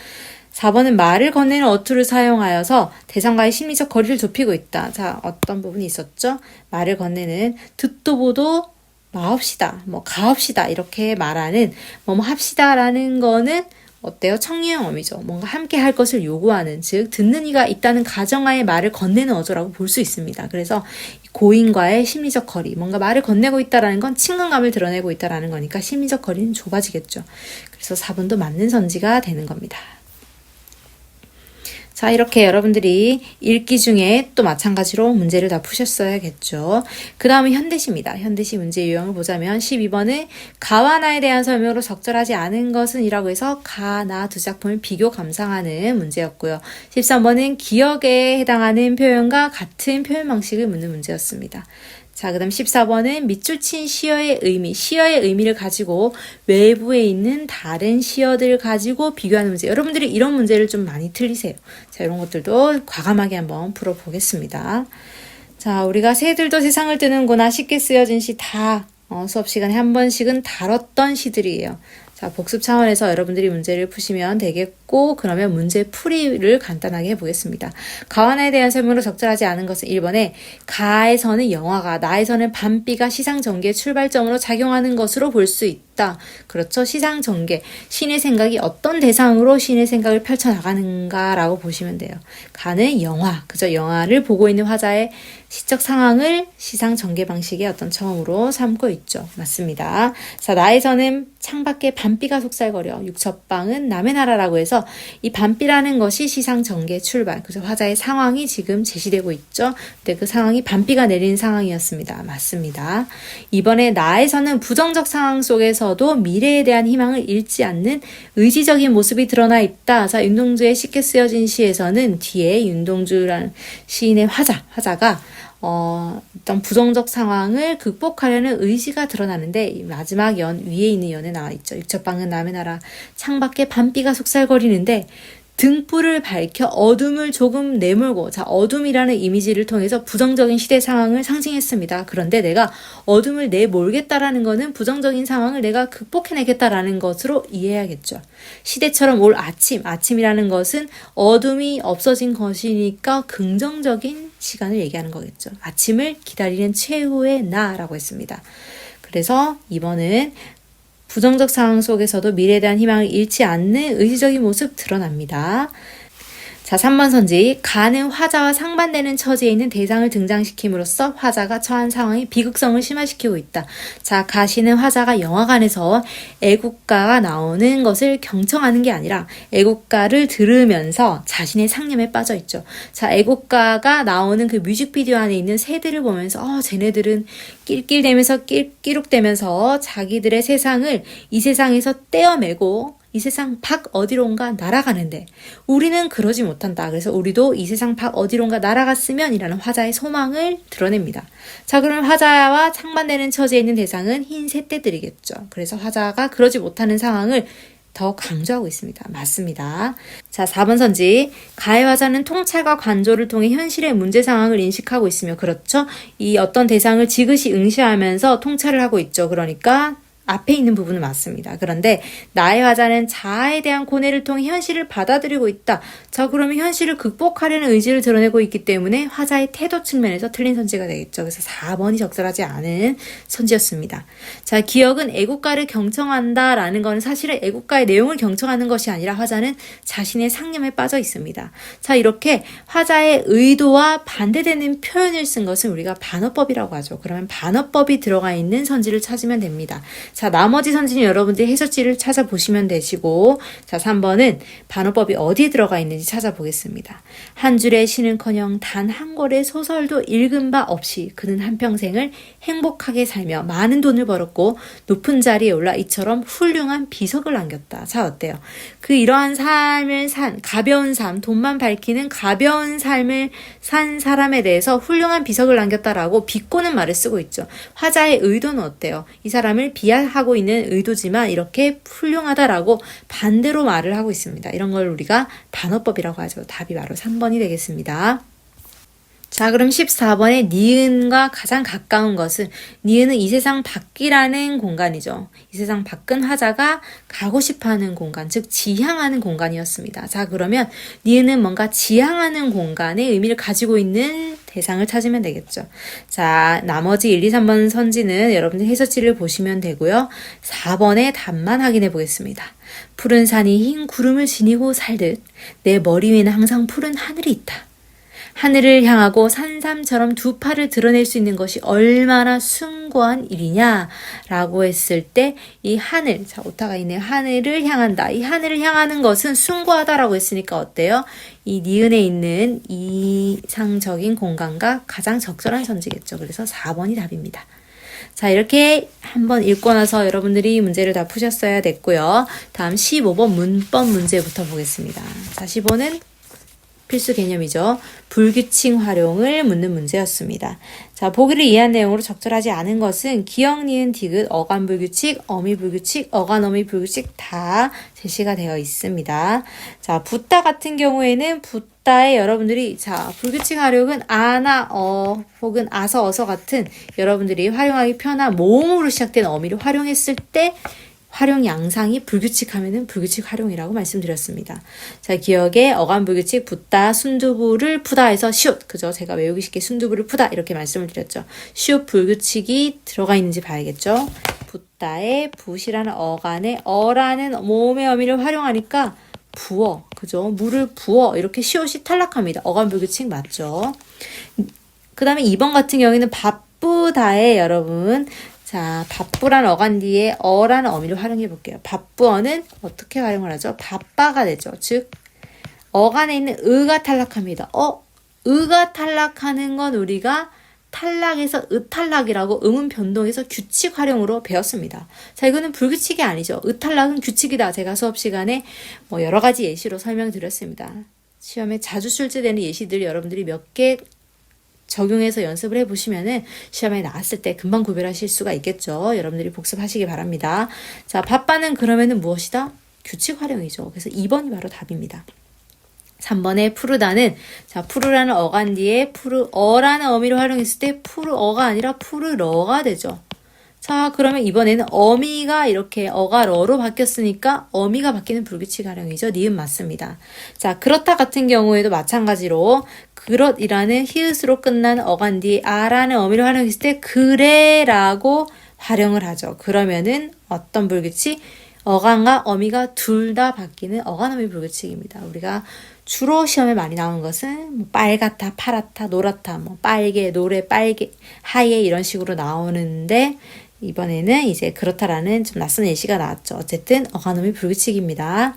4번은 말을 건네는 어투를 사용하여서 대상과의 심리적 거리를 좁히고 있다. 자, 어떤 부분이 있었죠? 말을 건네는 듣도 보도 마옵시다, 뭐 가옵시다 이렇게 말하는 뭐뭐 합시다라는 거는 어때요? 청유형 어미죠. 뭔가 함께 할 것을 요구하는, 즉 듣는 이가 있다는 가정하에 말을 건네는 어조라고 볼 수 있습니다. 그래서 고인과의 심리적 거리, 뭔가 말을 건네고 있다라는 건 친근감을 드러내고 있다라는 거니까 심리적 거리는 좁아지겠죠. 그래서 4번도 맞는 선지가 되는 겁니다. 자, 이렇게 여러분들이 읽기 중에 또 마찬가지로 문제를 다 푸셨어야겠죠. 그 다음은 현대시입니다. 현대시 문제 유형을 보자면 12번은 가와 나에 대한 설명으로 적절하지 않은 것은 이라고 해서 가, 나 두 작품을 비교 감상하는 문제였고요. 13번은 기억에 해당하는 표현과 같은 표현 방식을 묻는 문제였습니다. 자, 그 다음 14번은 밑줄 친 시어의 의미, 시어의 의미를 가지고 외부에 있는 다른 시어들을 가지고 비교하는 문제. 여러분들이 이런 문제를 좀 많이 틀리세요. 자, 이런 것들도 과감하게 한번 풀어보겠습니다. 자, 우리가 새들도 세상을 뜨는구나 쉽게 쓰여진 시 다 수업 시간에 한 번씩은 다뤘던 시들이에요. 자, 복습 차원에서 여러분들이 문제를 푸시면 되겠고, 그러면 문제 풀이를 간단하게 해보겠습니다. 가와나에 대한 설명으로 적절하지 않은 것은 1번에 가에서는 영화가, 나에서는 밤비가 시상전개의 출발점으로 작용하는 것으로 볼 수 있다. 그렇죠. 시상전개, 신의 생각이 어떤 대상으로 신의 생각을 펼쳐나가는가라고 보시면 돼요. 가는 영화, 그죠. 영화를 보고 있는 화자의 시적 상황을 시상 전개 방식의 어떤 처음으로 삼고 있죠. 맞습니다. 자, 나에서는 창밖에 밤비가 속살거려 육첩방은 남의 나라라고 해서 이 밤비라는 것이 시상 전개 출발, 그죠. 화자의 상황이 지금 제시되고 있죠. 근데 그 상황이 밤비가 내리는 상황이었습니다. 맞습니다. 이번에 나에서는 부정적 상황 속에서도 미래에 대한 희망을 잃지 않는 의지적인 모습이 드러나 있다. 자, 윤동주의 쉽게 쓰여진 시에서는 뒤에 윤동주라는 시인의 화자가 어떤 부정적 상황을 극복하려는 의지가 드러나는데 마지막 연 위에 있는 연에 나와 있죠. 육첩방은 남의 나라, 창밖에 밤비가 속살거리는데 등불을 밝혀 어둠을 조금 내몰고, 자, 어둠이라는 이미지를 통해서 부정적인 시대 상황을 상징했습니다. 그런데 내가 어둠을 내몰겠다라는 것은 부정적인 상황을 내가 극복해내겠다라는 것으로 이해해야겠죠. 시대처럼 올 아침이라는 것은 어둠이 없어진 것이니까 긍정적인 시간을 얘기하는 거겠죠. 아침을 기다리는 최후의 나라고 했습니다. 그래서 이번은 부정적 상황 속에서도 미래에 대한 희망을 잃지 않는 의지적인 모습 드러납니다. 자, 3번 선지. 가는 화자와 상반되는 처지에 있는 대상을 등장시킴으로써 화자가 처한 상황이 비극성을 심화시키고 있다. 자, 가시는 화자가 영화관에서 애국가가 나오는 것을 경청하는 게 아니라 애국가를 들으면서 자신의 상념에 빠져 있죠. 자, 애국가가 나오는 그 뮤직비디오 안에 있는 새들을 보면서 쟤네들은 낄낄대면서 끼룩대면서 자기들의 세상을 이 세상에서 떼어매고 이 세상 밖 어디론가 날아가는데 우리는 그러지 못한다. 그래서 우리도 이 세상 밖 어디론가 날아갔으면 이라는 화자의 소망을 드러냅니다. 자, 그럼 화자와 상반되는 처지에 있는 대상은 흰 새떼들이겠죠. 그래서 화자가 그러지 못하는 상황을 더 강조하고 있습니다. 맞습니다. 자, 4번 선지. 가해 화자는 통찰과 관조를 통해 현실의 문제 상황을 인식하고 있으며, 그렇죠? 이 어떤 대상을 지그시 응시하면서 통찰을 하고 있죠. 그러니까 앞에 있는 부분은 맞습니다. 그런데 나의 화자는 자아에 대한 고뇌를 통해 현실을 받아들이고 있다. 자, 그러면 현실을 극복하려는 의지를 드러내고 있기 때문에 화자의 태도 측면에서 틀린 선지가 되겠죠. 그래서 4번이 적절하지 않은 선지였습니다. 자, 기억은 애국가를 경청한다라는 것은 사실은 애국가의 내용을 경청하는 것이 아니라 화자는 자신의 상념에 빠져 있습니다. 자, 이렇게 화자의 의도와 반대되는 표현을 쓴 것은 우리가 반어법이라고 하죠. 그러면 반어법이 들어가 있는 선지를 찾으면 됩니다. 자, 나머지 선지는 여러분들이 해설지를 찾아보시면 되시고, 자, 3번은 반어법이 어디에 들어가 있는지 찾아보겠습니다. 한 줄의 시는커녕 단 한 권의 소설도 읽은 바 없이 그는 한평생을 행복하게 살며 많은 돈을 벌었고 높은 자리에 올라 이처럼 훌륭한 비석을 남겼다. 자, 어때요? 그 이러한 삶을 산, 가벼운 삶, 돈만 밝히는 가벼운 삶을 산 사람에 대해서 훌륭한 비석을 남겼다라고 비꼬는 말을 쓰고 있죠. 화자의 의도는 어때요? 이 사람을 비하하고 있는 의도지만 이렇게 훌륭하다라고 반대로 말을 하고 있습니다. 이런 걸 우리가 반어법이라고 하죠. 답이 바로 3번이 되겠습니다. 자, 그럼 14번에 니은과 가장 가까운 것은, 니은은 이 세상 밖이라는 공간이죠. 이 세상 밖은 화자가 가고 싶어하는 공간, 즉 지향하는 공간이었습니다. 자, 그러면 니은은 뭔가 지향하는 공간의 의미를 가지고 있는 대상을 찾으면 되겠죠. 자, 나머지 1, 2, 3번 선지는 여러분들 해설지를 보시면 되고요. 4번의 답만 확인해 보겠습니다. 푸른 산이 흰 구름을 지니고 살듯 내 머리 위에는 항상 푸른 하늘이 있다. 하늘을 향하고 산삼처럼 두 팔을 드러낼 수 있는 것이 얼마나 숭고한 일이냐 라고 했을 때 이 하늘, 자, 오타가 있네요. 하늘을 향한다. 이 하늘을 향하는 것은 숭고하다라고 했으니까 어때요? 이 니은에 있는 이상적인 공간과 가장 적절한 선지겠죠. 그래서 4번이 답입니다. 자, 이렇게 한번 읽고 나서 여러분들이 문제를 다 푸셨어야 됐고요. 다음 15번 문법 문제부터 보겠습니다. 자, 15는 필수 개념이죠. 불규칙 활용을 묻는 문제였습니다. 자, 보기를 이해한 내용으로 적절하지 않은 것은 기역, 니은, 디귿, 어간 불규칙, 어미 불규칙, 어간 어미 불규칙 다 제시가 되어 있습니다. 자, 붓다 같은 경우에는 붓다에 여러분들이, 자, 불규칙 활용은 아나, 혹은 아서, 어서 같은 여러분들이 활용하기 편한 모음으로 시작된 어미를 활용했을 때 활용 양상이 불규칙하면은 불규칙 활용이라고 말씀드렸습니다. 자, 기억에 어간 불규칙, 붓다, 순두부를 푸다 해서 시옷, 그죠? 제가 외우기 쉽게 순두부를 푸다 이렇게 말씀을 드렸죠. 시옷 불규칙이 들어가 있는지 봐야겠죠. 붓다에 붓이라는 어간에 어라는 모음의 어미를 활용하니까 부어, 그죠? 물을 부어 이렇게 시옷이 탈락합니다. 어간 불규칙 맞죠? 그 다음에 2번 같은 경우에는 바쁘다에 여러분, 자, 바쁘란 어간 뒤에 어라는 어미를 활용해 볼게요. 바쁘어는 어떻게 활용을 하죠? 바빠가 되죠. 즉, 어간에 있는 의가 탈락합니다. 의가 탈락하는 건 우리가 탈락에서 의탈락이라고 음운 변동에서 규칙 활용으로 배웠습니다. 자, 이거는 불규칙이 아니죠. 의탈락은 규칙이다. 제가 수업 시간에 뭐 여러 가지 예시로 설명드렸습니다. 시험에 자주 출제되는 예시들 여러분들이 몇 개 적용해서 연습을 해보시면은 시험에 나왔을 때 금방 구별하실 수가 있겠죠. 여러분들이 복습하시기 바랍니다. 자, 바빠는 그러면은 무엇이다? 규칙 활용이죠. 그래서 2번이 바로 답입니다. 3번에 푸르다는, 자, 푸르라는 어간 뒤에 푸르어라는 어미를 활용했을 때 푸르어가 아니라 푸르러가 되죠. 자, 그러면 이번에는 어미가 이렇게 어가 러로 바뀌었으니까 어미가 바뀌는 불규칙 활용이죠. 니은 맞습니다. 자, 그렇다 같은 경우에도 마찬가지로 그렇이라는 히읗으로 끝난 어간 뒤에 아라는 어미를 활용했을 때 그래라고 활용을 하죠. 그러면은 어떤 불규칙? 어간과 어미가 둘 다 바뀌는 어간어미 불규칙입니다. 우리가 주로 시험에 많이 나오는 것은 뭐 빨갛다, 파랗다, 노랗다, 뭐 빨개, 노래, 빨개, 하얘 이런 식으로 나오는데 이번에는 이제 그렇다라는 좀 낯선 예시가 나왔죠. 어쨌든 어간어미 불규칙입니다.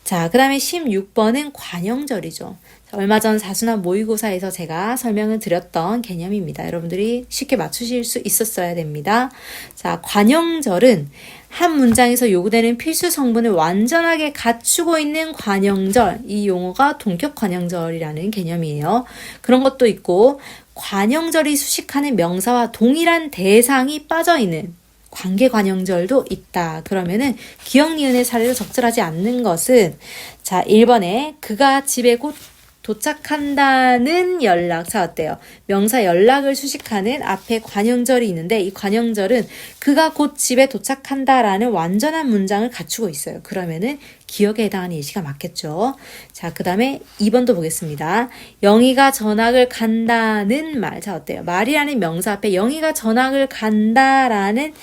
자, 그 다음에 16번은 관형절이죠. 자, 얼마 전 사순환 모의고사에서 제가 설명을 드렸던 개념입니다. 여러분들이 쉽게 맞추실 수 있었어야 됩니다. 자, 관형절은 한 문장에서 요구되는 필수 성분을 완전하게 갖추고 있는 관형절, 이 용어가 동격 관형절이라는 개념이에요. 그런 것도 있고 관형절이 수식하는 명사와 동일한 대상이 빠져있는 관계관형절도 있다. 그러면은 기역 니은의 사례로 적절하지 않는 것은 자 1번에 그가 집에 곧 도착한다는 연락. 자 어때요? 명사 연락을 수식하는 앞에 관형절이 있는데 이 관형절은 그가 곧 집에 도착한다라는 완전한 문장을 갖추고 있어요. 그러면은 기역에 해당하는 예시가 맞겠죠. 자 그 다음에 2번도 보겠습니다. 영희가 전학을 간다는 말. 자 어때요? 말이라는 명사 앞에 영희가 전학을 간다라는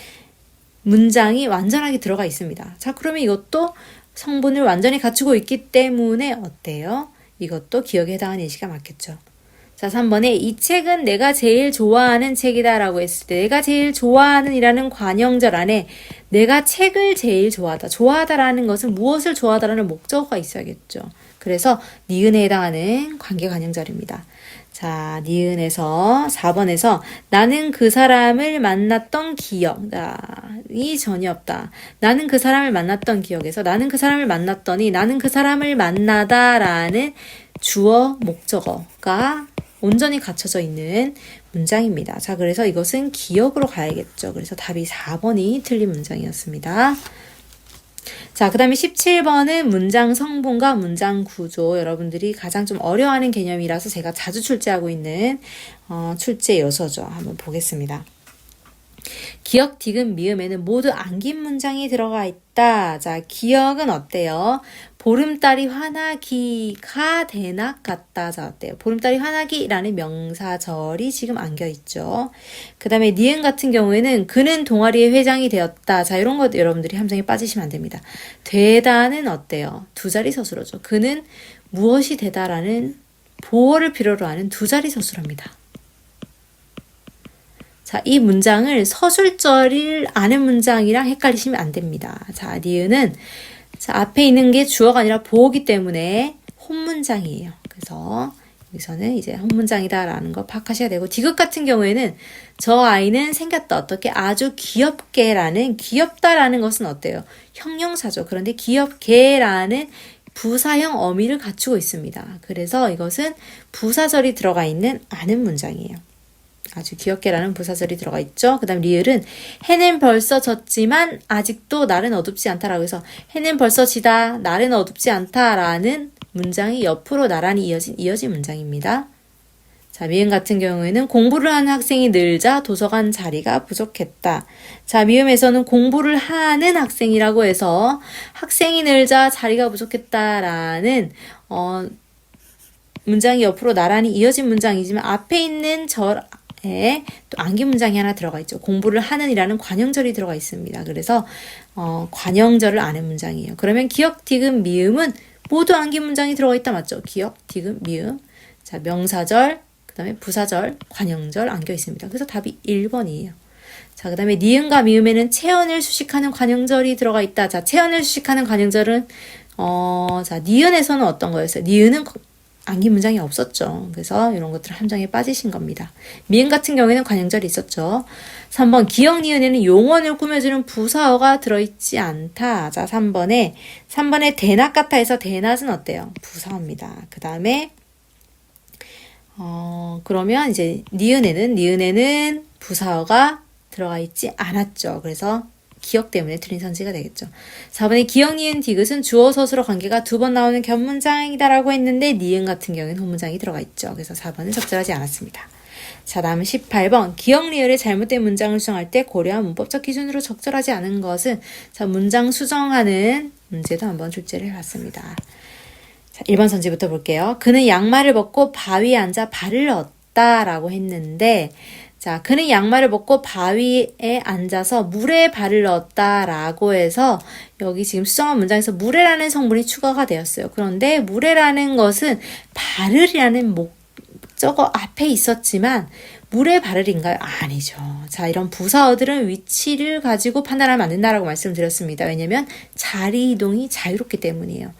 문장이 완전하게 들어가 있습니다. 자 그러면 이것도 성분을 완전히 갖추고 있기 때문에 어때요? 이것도 기억에 해당하는 예시가 맞겠죠. 자 3번에 이 책은 내가 제일 좋아하는 책이다 라고 했을 때 내가 제일 좋아하는 이라는 관형절 안에 내가 책을 제일 좋아하다. 좋아하다라는 것은 무엇을 좋아하다라는 목적어가 있어야겠죠. 그래서 니은에 해당하는 관계관형절입니다. 자, 니은에서 4번에서 나는 그 사람을 만났던 기억이 전혀 없다. 나는 그 사람을 만났던 기억에서 나는 그 사람을 만났더니 나는 그 사람을 만나다라는 주어 목적어가 온전히 갖춰져 있는 문장입니다. 자, 그래서 이것은 기억으로 가야겠죠. 그래서 답이 4번이 틀린 문장이었습니다. 자, 그 다음에 17번은 문장 성분과 문장 구조. 여러분들이 가장 좀 어려워하는 개념이라서 제가 자주 출제하고 있는 출제 요소죠. 한번 보겠습니다. 기역, 디귿, 미음에는 모두 안긴 문장이 들어가 있다. 자, 기역은 어때요? 보름달이 환하기가 대낮 같다. 자, 어때요? 보름달이 환하기라는 명사절이 지금 안겨 있죠. 그 다음에 니은 같은 경우에는 그는 동아리의 회장이 되었다. 자, 이런 것 여러분들이 함정에 빠지시면 안 됩니다. 되다는 어때요? 두 자리 서술어죠. 그는 무엇이 되다라는 보어를 필요로 하는 두 자리 서술어입니다. 자, 이 문장을 서술절을 아는 문장이랑 헷갈리시면 안 됩니다. 자, 니은은 자, 앞에 있는 게 주어가 아니라 보어기 때문에 혼문장이에요. 그래서 여기서는 이제 혼문장이다라는 거 파악하셔야 되고, 디귿 같은 경우에는 저 아이는 생겼다. 어떻게? 아주 귀엽게라는, 귀엽다라는 것은 어때요? 형용사죠. 그런데 귀엽게라는 부사형 어미를 갖추고 있습니다. 그래서 이것은 부사절이 들어가 있는 아는 문장이에요. 아주 귀엽게라는 부사절이 들어가 있죠. 그 다음 리을은 해는 벌써 졌지만 아직도 날은 어둡지 않다라고 해서 해는 벌써 지다, 날은 어둡지 않다라는 문장이 옆으로 나란히 이어진 문장입니다. 자, 미음 같은 경우에는 공부를 하는 학생이 늘자 도서관 자리가 부족했다. 자, 미음에서는 공부를 하는 학생이라고 해서 학생이 늘자 자리가 부족했다라는 문장이 옆으로 나란히 이어진 문장이지만 앞에 있는 또 안긴 문장이 하나 들어가 있죠. 공부를 하는이라는 관형절이 들어가 있습니다. 그래서 관형절을 아는 문장이에요. 그러면 기역, 디귿, 미음은 모두 안긴 문장이 들어가 있다. 맞죠? 기역, 디귿, 미음. 자, 명사절, 그 다음에 부사절, 관형절 안겨 있습니다. 그래서 답이 1번이에요. 자, 그 다음에 니은과 미음에는 체언을 수식하는 관형절이 들어가 있다. 자, 체언을 수식하는 관형절은 자, 니은에서는 어떤 거였어요? 니은은 안긴 문장이 없었죠. 그래서 이런 것들 함정에 빠지신 겁니다. 미음 같은 경우에는 관형절이 있었죠. 3번 기역 니은에는 용언을 꾸며주는 부사어가 들어있지 않다. 자, 3번에 대낮 같아 해서 대낮은 어때요? 부사어입니다. 그 다음에 그러면 이제 니은에는 부사어가 들어가 있지 않았죠. 그래서 기역 때문에 틀린 선지가 되겠죠. 4번에 기역, 니은, 디귿은 주어, 서술어 관계가 두 번 나오는 견문장이다라고 했는데 니은 같은 경우에는 혼문장이 들어가 있죠. 그래서 4번은 적절하지 않았습니다. 자, 다음은 18번. 기역, 리을의 잘못된 문장을 수정할 때 고려한 문법적 기준으로 적절하지 않은 것은 자, 문장 수정하는 문제도 한번 출제를 해봤습니다. 자, 1번 선지부터 볼게요. 그는 양말을 벗고 바위에 앉아 발을 넣었다라고 했는데 자, 그는 양말을 벗고 바위에 앉아서 물에 발을 넣었다라고 해서 여기 지금 수정한 문장에서 물에라는 성분이 추가가 되었어요. 그런데 물에라는 것은 발을이라는 목적어 앞에 있었지만 물에 발을인가요? 아니죠. 자, 이런 부사어들은 위치를 가지고 판단하면 안 된다라고 말씀드렸습니다. 왜냐면 자리 이동이 자유롭기 때문이에요.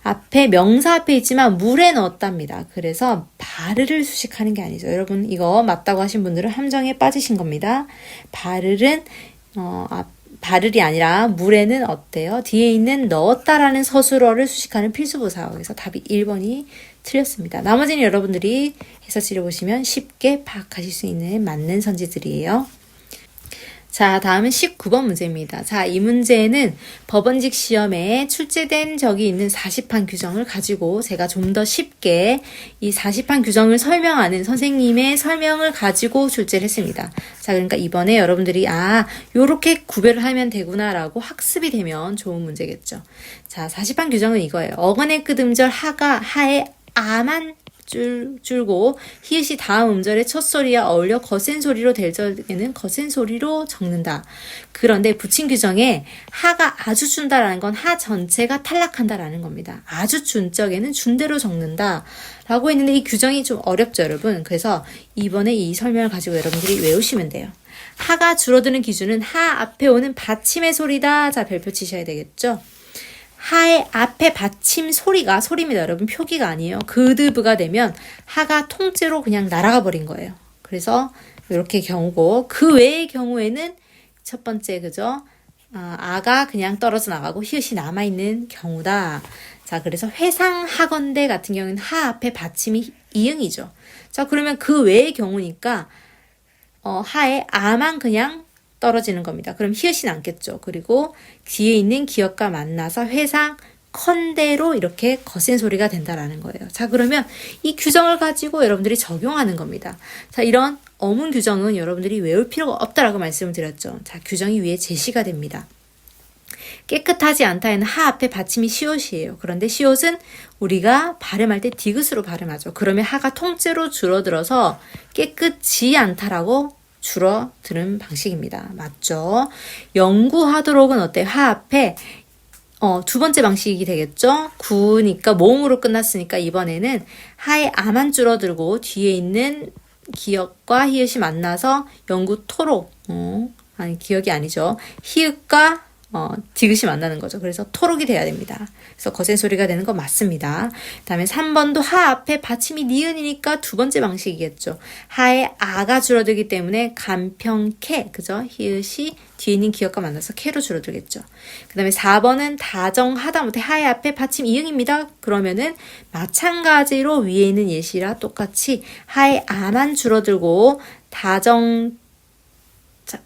앞에 명사 앞에 있지만 물에 넣었답니다. 그래서 발을을 수식하는 게 아니죠. 여러분 이거 맞다고 하신 분들은 함정에 빠지신 겁니다. 발을은 발을이 아니라 물에는 어때요? 뒤에 있는 넣었다라는 서술어를 수식하는 필수부사어. 그래서 답이 1번이 틀렸습니다. 나머지는 여러분들이 해서 치료보시면 쉽게 파악하실 수 있는 맞는 선지들이에요. 자, 다음은 19번 문제입니다. 자, 이 문제는 법원직 시험에 출제된 적이 있는 40판 규정을 가지고 제가 좀 더 쉽게 이 40판 규정을 설명하는 선생님의 설명을 가지고 출제를 했습니다. 자, 그러니까 이번에 여러분들이 요렇게 구별을 하면 되구나라고 학습이 되면 좋은 문제겠죠. 자, 40판 규정은 이거예요. 어간의 끝음절 하가 하에 아만 줄고 히읗이 다음 음절의 첫 소리와 어울려 거센 소리로 될 적에는 거센 소리로 적는다. 그런데 붙인 규정에 하가 아주 준다라는 건 하 전체가 탈락한다라는 겁니다. 아주 준 적에는 준대로 적는다 라고 했는데 이 규정이 좀 어렵죠, 여러분. 그래서 이번에 이 설명을 가지고 여러분들이 외우시면 돼요. 하가 줄어드는 기준은 하 앞에 오는 받침의 소리다. 자, 별표 치셔야 되겠죠. 하의 앞에 받침 소리입니다. 여러분, 표기가 아니에요. 그드브가 되면 하가 통째로 그냥 날아가 버린 거예요. 그래서 이렇게 경우고, 그 외의 경우에는 첫 번째, 그죠? 아가 그냥 떨어져 나가고 히읗이 남아있는 경우다. 자, 그래서 회상하건대 같은 경우는 하 앞에 받침이 이응이죠. 자, 그러면 그 외의 경우니까 하에 아만 그냥 떨어지는 겁니다. 그럼 히읗이 남겠죠. 그리고 뒤에 있는 기역과 만나서 회상 컨대로 이렇게 거센 소리가 된다라는 거예요. 자, 그러면 이 규정을 가지고 여러분들이 적용하는 겁니다. 자, 이런 어문 규정은 여러분들이 외울 필요가 없다라고 말씀을 드렸죠. 자, 규정이 위에 제시가 됩니다. 깨끗하지 않다에는 하 앞에 받침이 시옷이에요. 그런데 시옷은 우리가 발음할 때 디귿으로 발음하죠. 그러면 하가 통째로 줄어들어서 깨끗지 않다라고 줄어드는 방식입니다. 맞죠? 연구하도록은 어때요? 하 앞에 두 번째 방식이 되겠죠? 구니까 모음으로 끝났으니까 이번에는 하의 아만 줄어들고 뒤에 있는 기역과 히읗이 만나서 연구토록 아니 기역이 아니죠. 히읗과 디귿이 만나는 거죠. 그래서 토록이 돼야 됩니다. 그래서 거센 소리가 되는 거 맞습니다. 그 다음에 3번도 하 앞에 받침이 니은이니까 두 번째 방식이겠죠. 하에 아가 줄어들기 때문에 간평캐, 그죠? 히읗이 뒤에 있는 기역과 만나서 캐로 줄어들겠죠. 그 다음에 4번은 다정하다 못해 하에 앞에 받침 이응입니다. 그러면은 마찬가지로 위에 있는 예시라 똑같이 하에 아만 줄어들고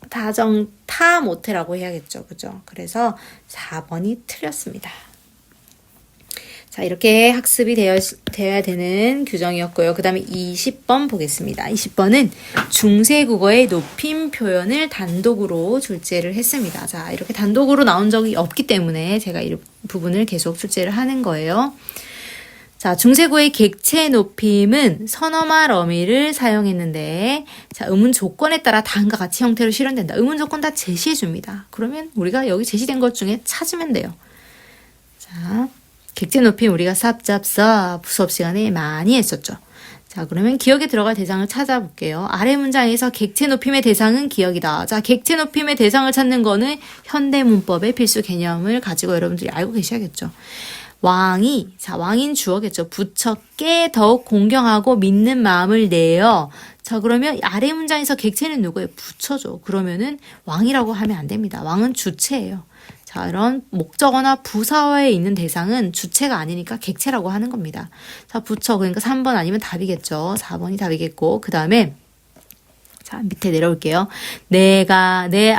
다정타 못해라고 해야겠죠. 그죠? 그래서 4번이 틀렸습니다. 자, 이렇게 학습이 되어야 되는 규정이었고요. 그 다음에 20번 보겠습니다. 20번은 중세국어의 높임 표현을 단독으로 출제를 했습니다. 자, 이렇게 단독으로 나온 적이 없기 때문에 제가 이 부분을 계속 출제를 하는 거예요. 자, 중세구의 객체 높임은 선어말 어미를 사용했는데, 자, 의문 조건에 따라 다음과 같이 형태로 실현된다. 의문 조건 다 제시해 줍니다. 그러면 우리가 여기 제시된 것 중에 찾으면 돼요. 자, 객체 높임 우리가 삽잡사 수업 시간에 많이 했었죠. 자, 그러면 기억에 들어갈 대상을 찾아볼게요. 아래 문장에서 객체 높임의 대상은 기억이다. 자, 객체 높임의 대상을 찾는 거는 현대문법의 필수 개념을 가지고 여러분들이 알고 계셔야겠죠. 왕인 주어겠죠. 부처께 더욱 공경하고 믿는 마음을 내어. 자, 그러면 아래 문장에서 객체는 누구예요? 부처죠. 그러면은 왕이라고 하면 안 됩니다. 왕은 주체예요. 자, 이런 목적어나 부사어에 있는 대상은 주체가 아니니까 객체라고 하는 겁니다. 자, 부처, 그러니까 3번 아니면 답이겠죠. 4번이 답이겠고, 그 다음에, 자, 밑에 내려올게요. 내가 내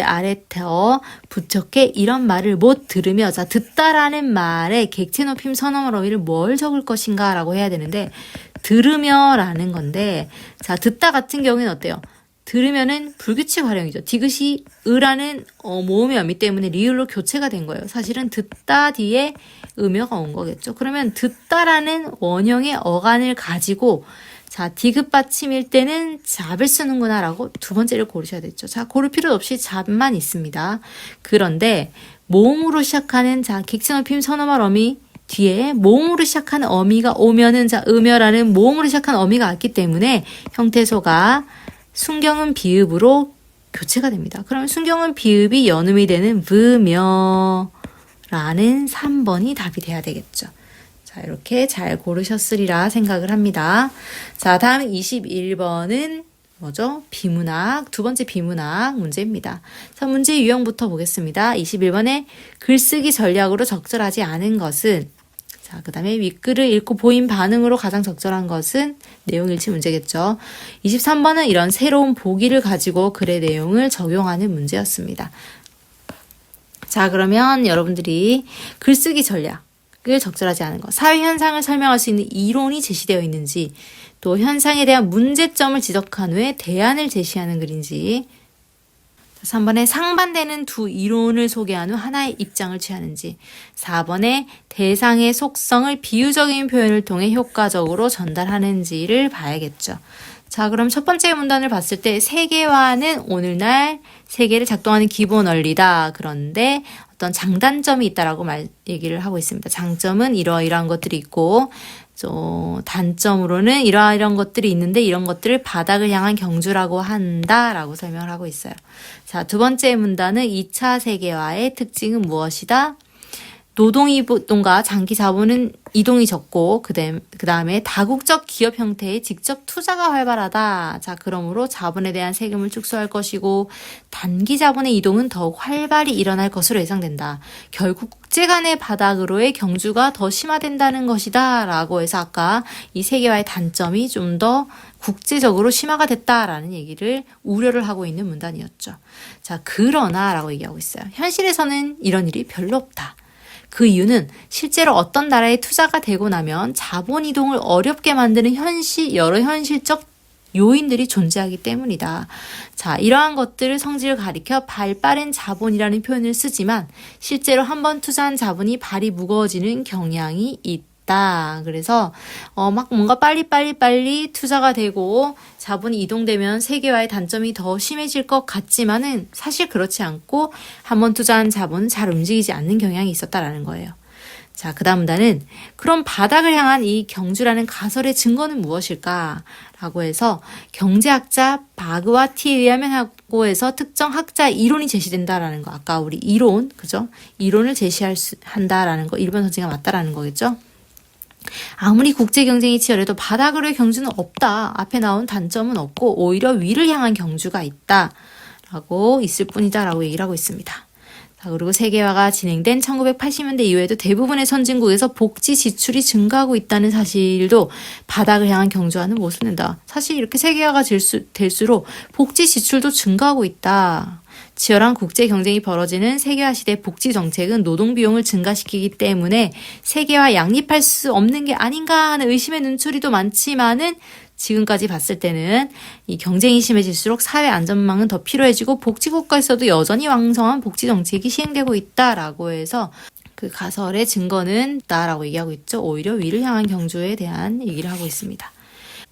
아래 태어 부처께 이런 말을 못 들으며, 자, 듣다라는 말에 객체 높임 선어말 어휘를 뭘 적을 것인가 라고 해야 되는데, 들으며 라는 건데, 자, 듣다 같은 경우에는 어때요? 들으면은 불규칙 활용이죠. 디귿이 으라는 모음의 어미 때문에 리을로 교체가 된 거예요. 사실은 듣다 뒤에 음여가 온 거겠죠. 그러면 듣다라는 원형의 어간을 가지고, 자, 디귿 받침일 때는 잡을 쓰는구나 라고 두 번째를 고르셔야 되죠. 자, 고를 필요 없이 잡만 있습니다. 그런데 모음으로 시작하는, 자, 객체 높임 선어말 어미 뒤에 모음으로 시작하는 어미가 오면은, 자, 음여라는 모음으로 시작하는 어미가 왔기 때문에 형태소가 순경은 비읍으로 교체가 됩니다. 그러면 순경은 비읍이 연음이 되는 브며라는 3번이 답이 돼야 되겠죠. 자, 이렇게 잘 고르셨으리라 생각을 합니다. 자, 다음 21번은 뭐죠? 비문학, 두 번째 비문학 문제입니다. 자, 문제 유형부터 보겠습니다. 21번에 글쓰기 전략으로 적절하지 않은 것은, 자, 그 다음에 윗글을 읽고 보인 반응으로 가장 적절한 것은 내용 일치 문제겠죠. 23번은 이런 새로운 보기를 가지고 글의 내용을 적용하는 문제였습니다. 자, 그러면 여러분들이 글쓰기 전략을 적절하지 않은 것, 사회 현상을 설명할 수 있는 이론이 제시되어 있는지, 또 현상에 대한 문제점을 지적한 후에 대안을 제시하는 글인지, 3번에 상반되는 두 이론을 소개한 후 하나의 입장을 취하는지, 4번에 대상의 속성을 비유적인 표현을 통해 효과적으로 전달하는지를 봐야겠죠. 자, 그럼 첫 번째 문단을 봤을 때 세계화는 오늘날 세계를 작동하는 기본 원리다. 그런데 어떤 장단점이 있다라고 얘기를 하고 있습니다. 장점은 이러이러한 것들이 있고, 단점으로는 이러이러한 것들이 있는데 이런 것들을 바닥을 향한 경주라고 한다라고 설명을 하고 있어요. 자, 두 번째 문단은 2차 세계화의 특징은 무엇이다? 노동이동과 장기 자본은 이동이 적고 그 다음에 다국적 기업 형태의 직접 투자가 활발하다. 자, 그러므로 자본에 대한 세금을 축소할 것이고 단기 자본의 이동은 더욱 활발히 일어날 것으로 예상된다. 결국 국제 간의 바닥으로의 경주가 더 심화된다는 것이다. 라고 해서 아까 이 세계화의 단점이 좀 더 국제적으로 심화가 됐다라는 얘기를 우려를 하고 있는 문단이었죠. 자, 그러나 라고 얘기하고 있어요. 현실에서는 이런 일이 별로 없다. 그 이유는 실제로 어떤 나라에 투자가 되고 나면 자본 이동을 어렵게 만드는 여러 현실적 요인들이 존재하기 때문이다. 자, 이러한 것들을 성질을 가리켜 발빠른 자본이라는 표현을 쓰지만 실제로 한번 투자한 자본이 발이 무거워지는 경향이 있다. 그래서 막 뭔가 빨리 투자가 되고 자본이 이동되면 세계화의 단점이 더 심해질 것 같지만은 사실 그렇지 않고 한번 투자한 자본은 잘 움직이지 않는 경향이 있었다라는 거예요. 자, 그 다음 문단은 그럼 바닥을 향한 이 경주라는 가설의 증거는 무엇일까? 라고 해서 경제학자 바그와티에 의하면 하고 해서 특정 학자 이론이 제시된다라는 거. 아까 우리 이론, 그죠? 이론을 한다라는 거. 1번 선지가 맞다라는 거겠죠? 아무리 국제 경쟁이 치열해도 바닥으로의 경주는 없다. 앞에 나온 단점은 없고 오히려 위를 향한 경주가 있다. 라고 있을 뿐이다. 라고 얘기를 하고 있습니다. 자, 그리고 세계화가 진행된 1980년대 이후에도 대부분의 선진국에서 복지 지출이 증가하고 있다는 사실도 바닥을 향한 경주와는 못을 낸다. 사실 이렇게 세계화가 될수록 복지 지출도 증가하고 있다. 치열한 국제 경쟁이 벌어지는 세계화 시대 복지 정책은 노동 비용을 증가시키기 때문에 세계화 양립할 수 없는 게 아닌가 하는 의심의 눈초리도 많지만은 지금까지 봤을 때는 이 경쟁이 심해질수록 사회 안전망은 더 필요해지고 복지국가에서도 여전히 왕성한 복지 정책이 시행되고 있다라고 해서 그 가설의 증거는 나라고 얘기하고 있죠. 오히려 위를 향한 경주에 대한 얘기를 하고 있습니다.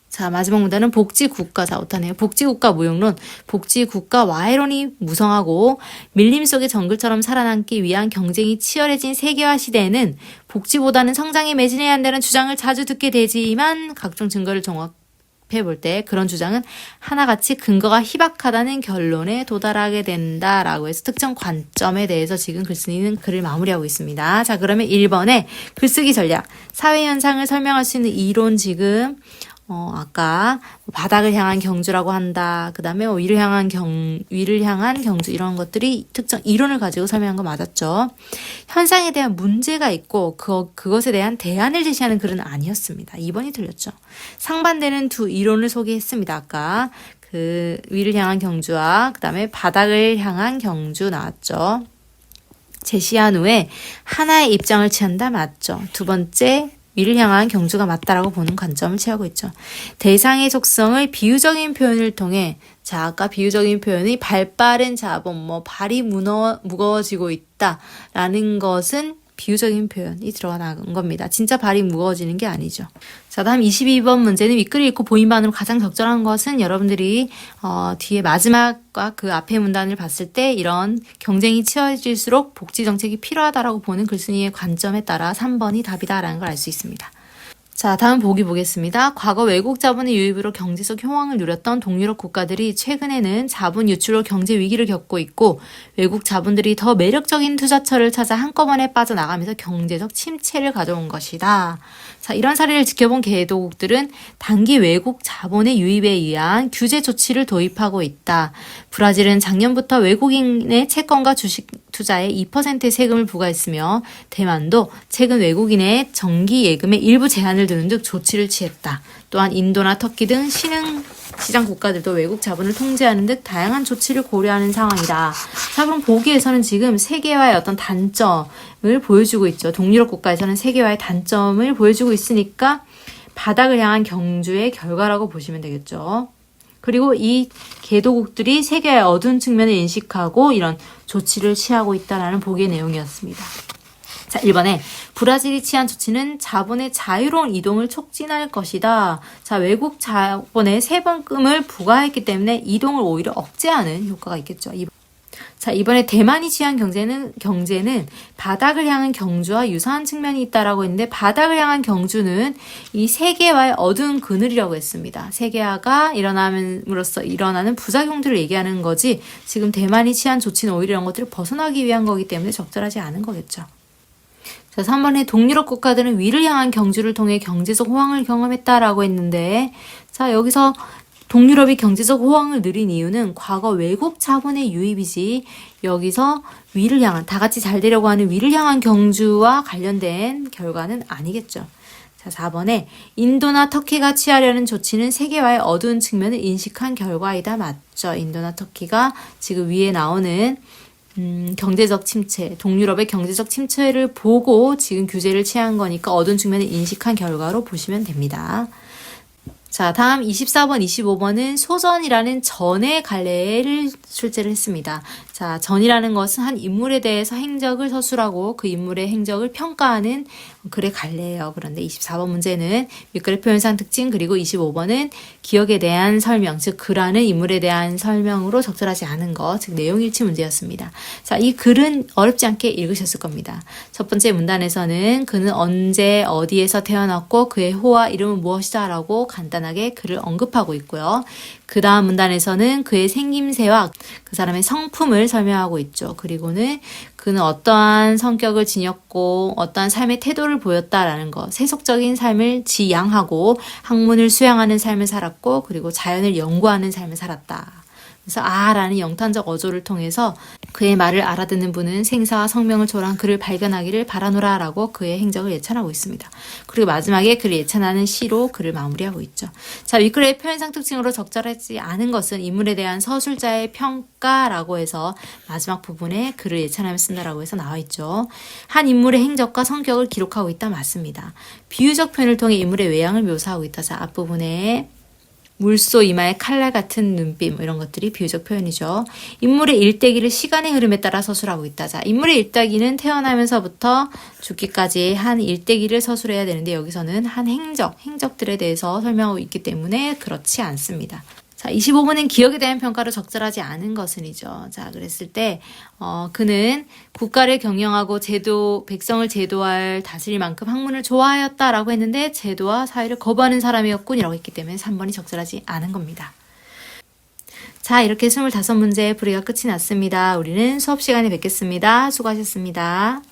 자, 마지막 문단은 복지국가 오타네요. 복지국가 무용론, 복지국가 와해론이 무성하고 밀림 속의 정글처럼 살아남기 위한 경쟁이 치열해진 세계화 시대에는 복지보다는 성장에 매진해야 한다는 주장을 자주 듣게 되지만 각종 증거를 종합해볼 때 그런 주장은 하나같이 근거가 희박하다는 결론에 도달하게 된다라고 해서 특정 관점에 대해서 지금 글쓴이는 글을 마무리하고 있습니다. 자, 그러면 1번에 글쓰기 전략, 사회현상을 설명할 수 있는 이론 지금 아까 바닥을 향한 경주라고 한다. 그 다음에 위를 향한 경주 이런 것들이 특정 이론을 가지고 설명한 거 맞았죠. 현상에 대한 문제가 있고 그것에 대한 대안을 제시하는 글은 아니었습니다. 2번이 틀렸죠. 상반되는 두 이론을 소개했습니다. 아까 그 위를 향한 경주와 그 다음에 바닥을 향한 경주 나왔죠. 제시한 후에 하나의 입장을 취한다 맞죠. 두 번째 위를 향한 경주가 맞다라고 보는 관점을 취하고 있죠. 대상의 속성을 비유적인 표현을 통해 자, 아까 비유적인 표현이 발빠른 자본, 발이 무거워지고 있다라는 것은 비유적인 표현이 들어간 겁니다. 진짜 발이 무거워지는 게 아니죠. 자, 다음 22번 문제는 윗글을 읽고 보인 반으로 가장 적절한 것은 여러분들이 뒤에 마지막과 그 앞의 문단을 봤을 때 이런 경쟁이 치열해질수록 복지 정책이 필요하다라고 보는 글쓴이의 관점에 따라 3번이 답이다라는 걸 알 수 있습니다. 자, 다음 보기 보겠습니다. 과거 외국 자본의 유입으로 경제적 효황을 누렸던 동유럽 국가들이 최근에는 자본 유출로 경제 위기를 겪고 있고 외국 자본들이 더 매력적인 투자처를 찾아 한꺼번에 빠져나가면서 경제적 침체를 가져온 것이다. 자, 이런 사례를 지켜본 개도국들은 단기 외국 자본의 유입에 의한 규제 조치를 도입하고 있다. 브라질은 작년부터 외국인의 채권과 주식 투자에 2%의 세금을 부과했으며 대만도 최근 외국인의 정기 예금에 일부 제한을 두는 등 조치를 취했다. 또한 인도나 터키 등 신흥 시장 국가들도 외국 자본을 통제하는 듯 다양한 조치를 고려하는 상황이다. 자, 그럼 보기에서는 지금 세계화의 어떤 단점을 보여주고 있죠. 동유럽 국가에서는 세계화의 단점을 보여주고 있으니까 바닥을 향한 경주의 결과라고 보시면 되겠죠. 그리고 이 개도국들이 세계의 어두운 측면을 인식하고 이런 조치를 취하고 있다는 보기의 내용이었습니다. 자, 1번에 브라질이 취한 조치는 자본의 자유로운 이동을 촉진할 것이다. 자, 외국 자본에 세번금을 부과했기 때문에 이동을 오히려 억제하는 효과가 있겠죠. 자, 이번에 대만이 취한 경제는 바닥을 향한 경주와 유사한 측면이 있다라고 했는데 바닥을 향한 경주는 이 세계화의 어두운 그늘이라고 했습니다. 세계화가 일어남으로써 일어나는 부작용들을 얘기하는 거지 지금 대만이 취한 조치는 오히려 이런 것들을 벗어나기 위한 거기 때문에 적절하지 않은 거겠죠. 자, 3번에 동유럽 국가들은 위를 향한 경주를 통해 경제적 호황을 경험했다라고 했는데 자, 여기서 동유럽이 경제적 호황을 누린 이유는 과거 외국 자본의 유입이지 여기서 위를 향한 다 같이 잘 되려고 하는 위를 향한 경주와 관련된 결과는 아니겠죠. 자, 4번에 인도나 터키가 취하려는 조치는 세계화의 어두운 측면을 인식한 결과이다. 맞죠. 인도나 터키가 지금 위에 나오는 경제적 침체, 동유럽의 경제적 침체를 보고 지금 규제를 취한 거니까 어두운 측면을 인식한 결과로 보시면 됩니다. 자, 다음 24번, 25번은 소전이라는 전의 갈래를 출제를 했습니다. 자, 전이라는 것은 한 인물에 대해서 행적을 서술하고 그 인물의 행적을 평가하는 글의 갈래예요. 그런데 24번 문제는 윗글의 표현상 특징 그리고 25번은 기억에 대한 설명, 즉 글하는 인물에 대한 설명으로 적절하지 않은 것, 즉 내용일치 문제였습니다. 자, 이 글은 어렵지 않게 읽으셨을 겁니다. 첫 번째 문단에서는 그는 언제 어디에서 태어났고 그의 호와 이름은 무엇이다 라고 간단하게 그를 언급하고 있고요. 그 다음 문단에서는 그의 생김새와 그 사람의 성품을 설명하고 있죠. 그리고는 그는 어떠한 성격을 지녔고 어떠한 삶의 태도를 보였다라는 것, 세속적인 삶을 지향하고 학문을 수양하는 삶을 살았고 그리고 자연을 연구하는 삶을 살았다. 그래서 라는 영탄적 어조를 통해서 그의 말을 알아듣는 분은 생사와 성명을 초월한 그를 발견하기를 바라노라 라고 그의 행적을 예찬하고 있습니다. 그리고 마지막에 그를 예찬하는 시로 그를 마무리하고 있죠. 자, 윗글의 표현상 특징으로 적절하지 않은 것은 인물에 대한 서술자의 평가라고 해서 마지막 부분에 그를 예찬하며 쓴다라고 해서 나와 있죠. 한 인물의 행적과 성격을 기록하고 있다. 맞습니다. 비유적 표현을 통해 인물의 외양을 묘사하고 있다. 자, 앞부분에 물소 이마의 칼날 같은 눈빛 이런 것들이 비유적 표현이죠. 인물의 일대기를 시간의 흐름에 따라 서술하고 있다. 자, 인물의 일대기는 태어나면서부터 죽기까지 한 일대기를 서술해야 되는데 여기서는 한 행적들에 대해서 설명하고 있기 때문에 그렇지 않습니다. 자, 25번은 기억에 대한 평가로 적절하지 않은 것은이죠. 자, 그랬을 때 그는 국가를 경영하고 백성을 제도할 다스릴 만큼 학문을 좋아하였다라고 했는데 제도와 사회를 거부하는 사람이었군이라고 했기 때문에 3번이 적절하지 않은 겁니다. 자, 이렇게 25문제의 풀이가 끝이 났습니다. 우리는 수업 시간에 뵙겠습니다. 수고하셨습니다.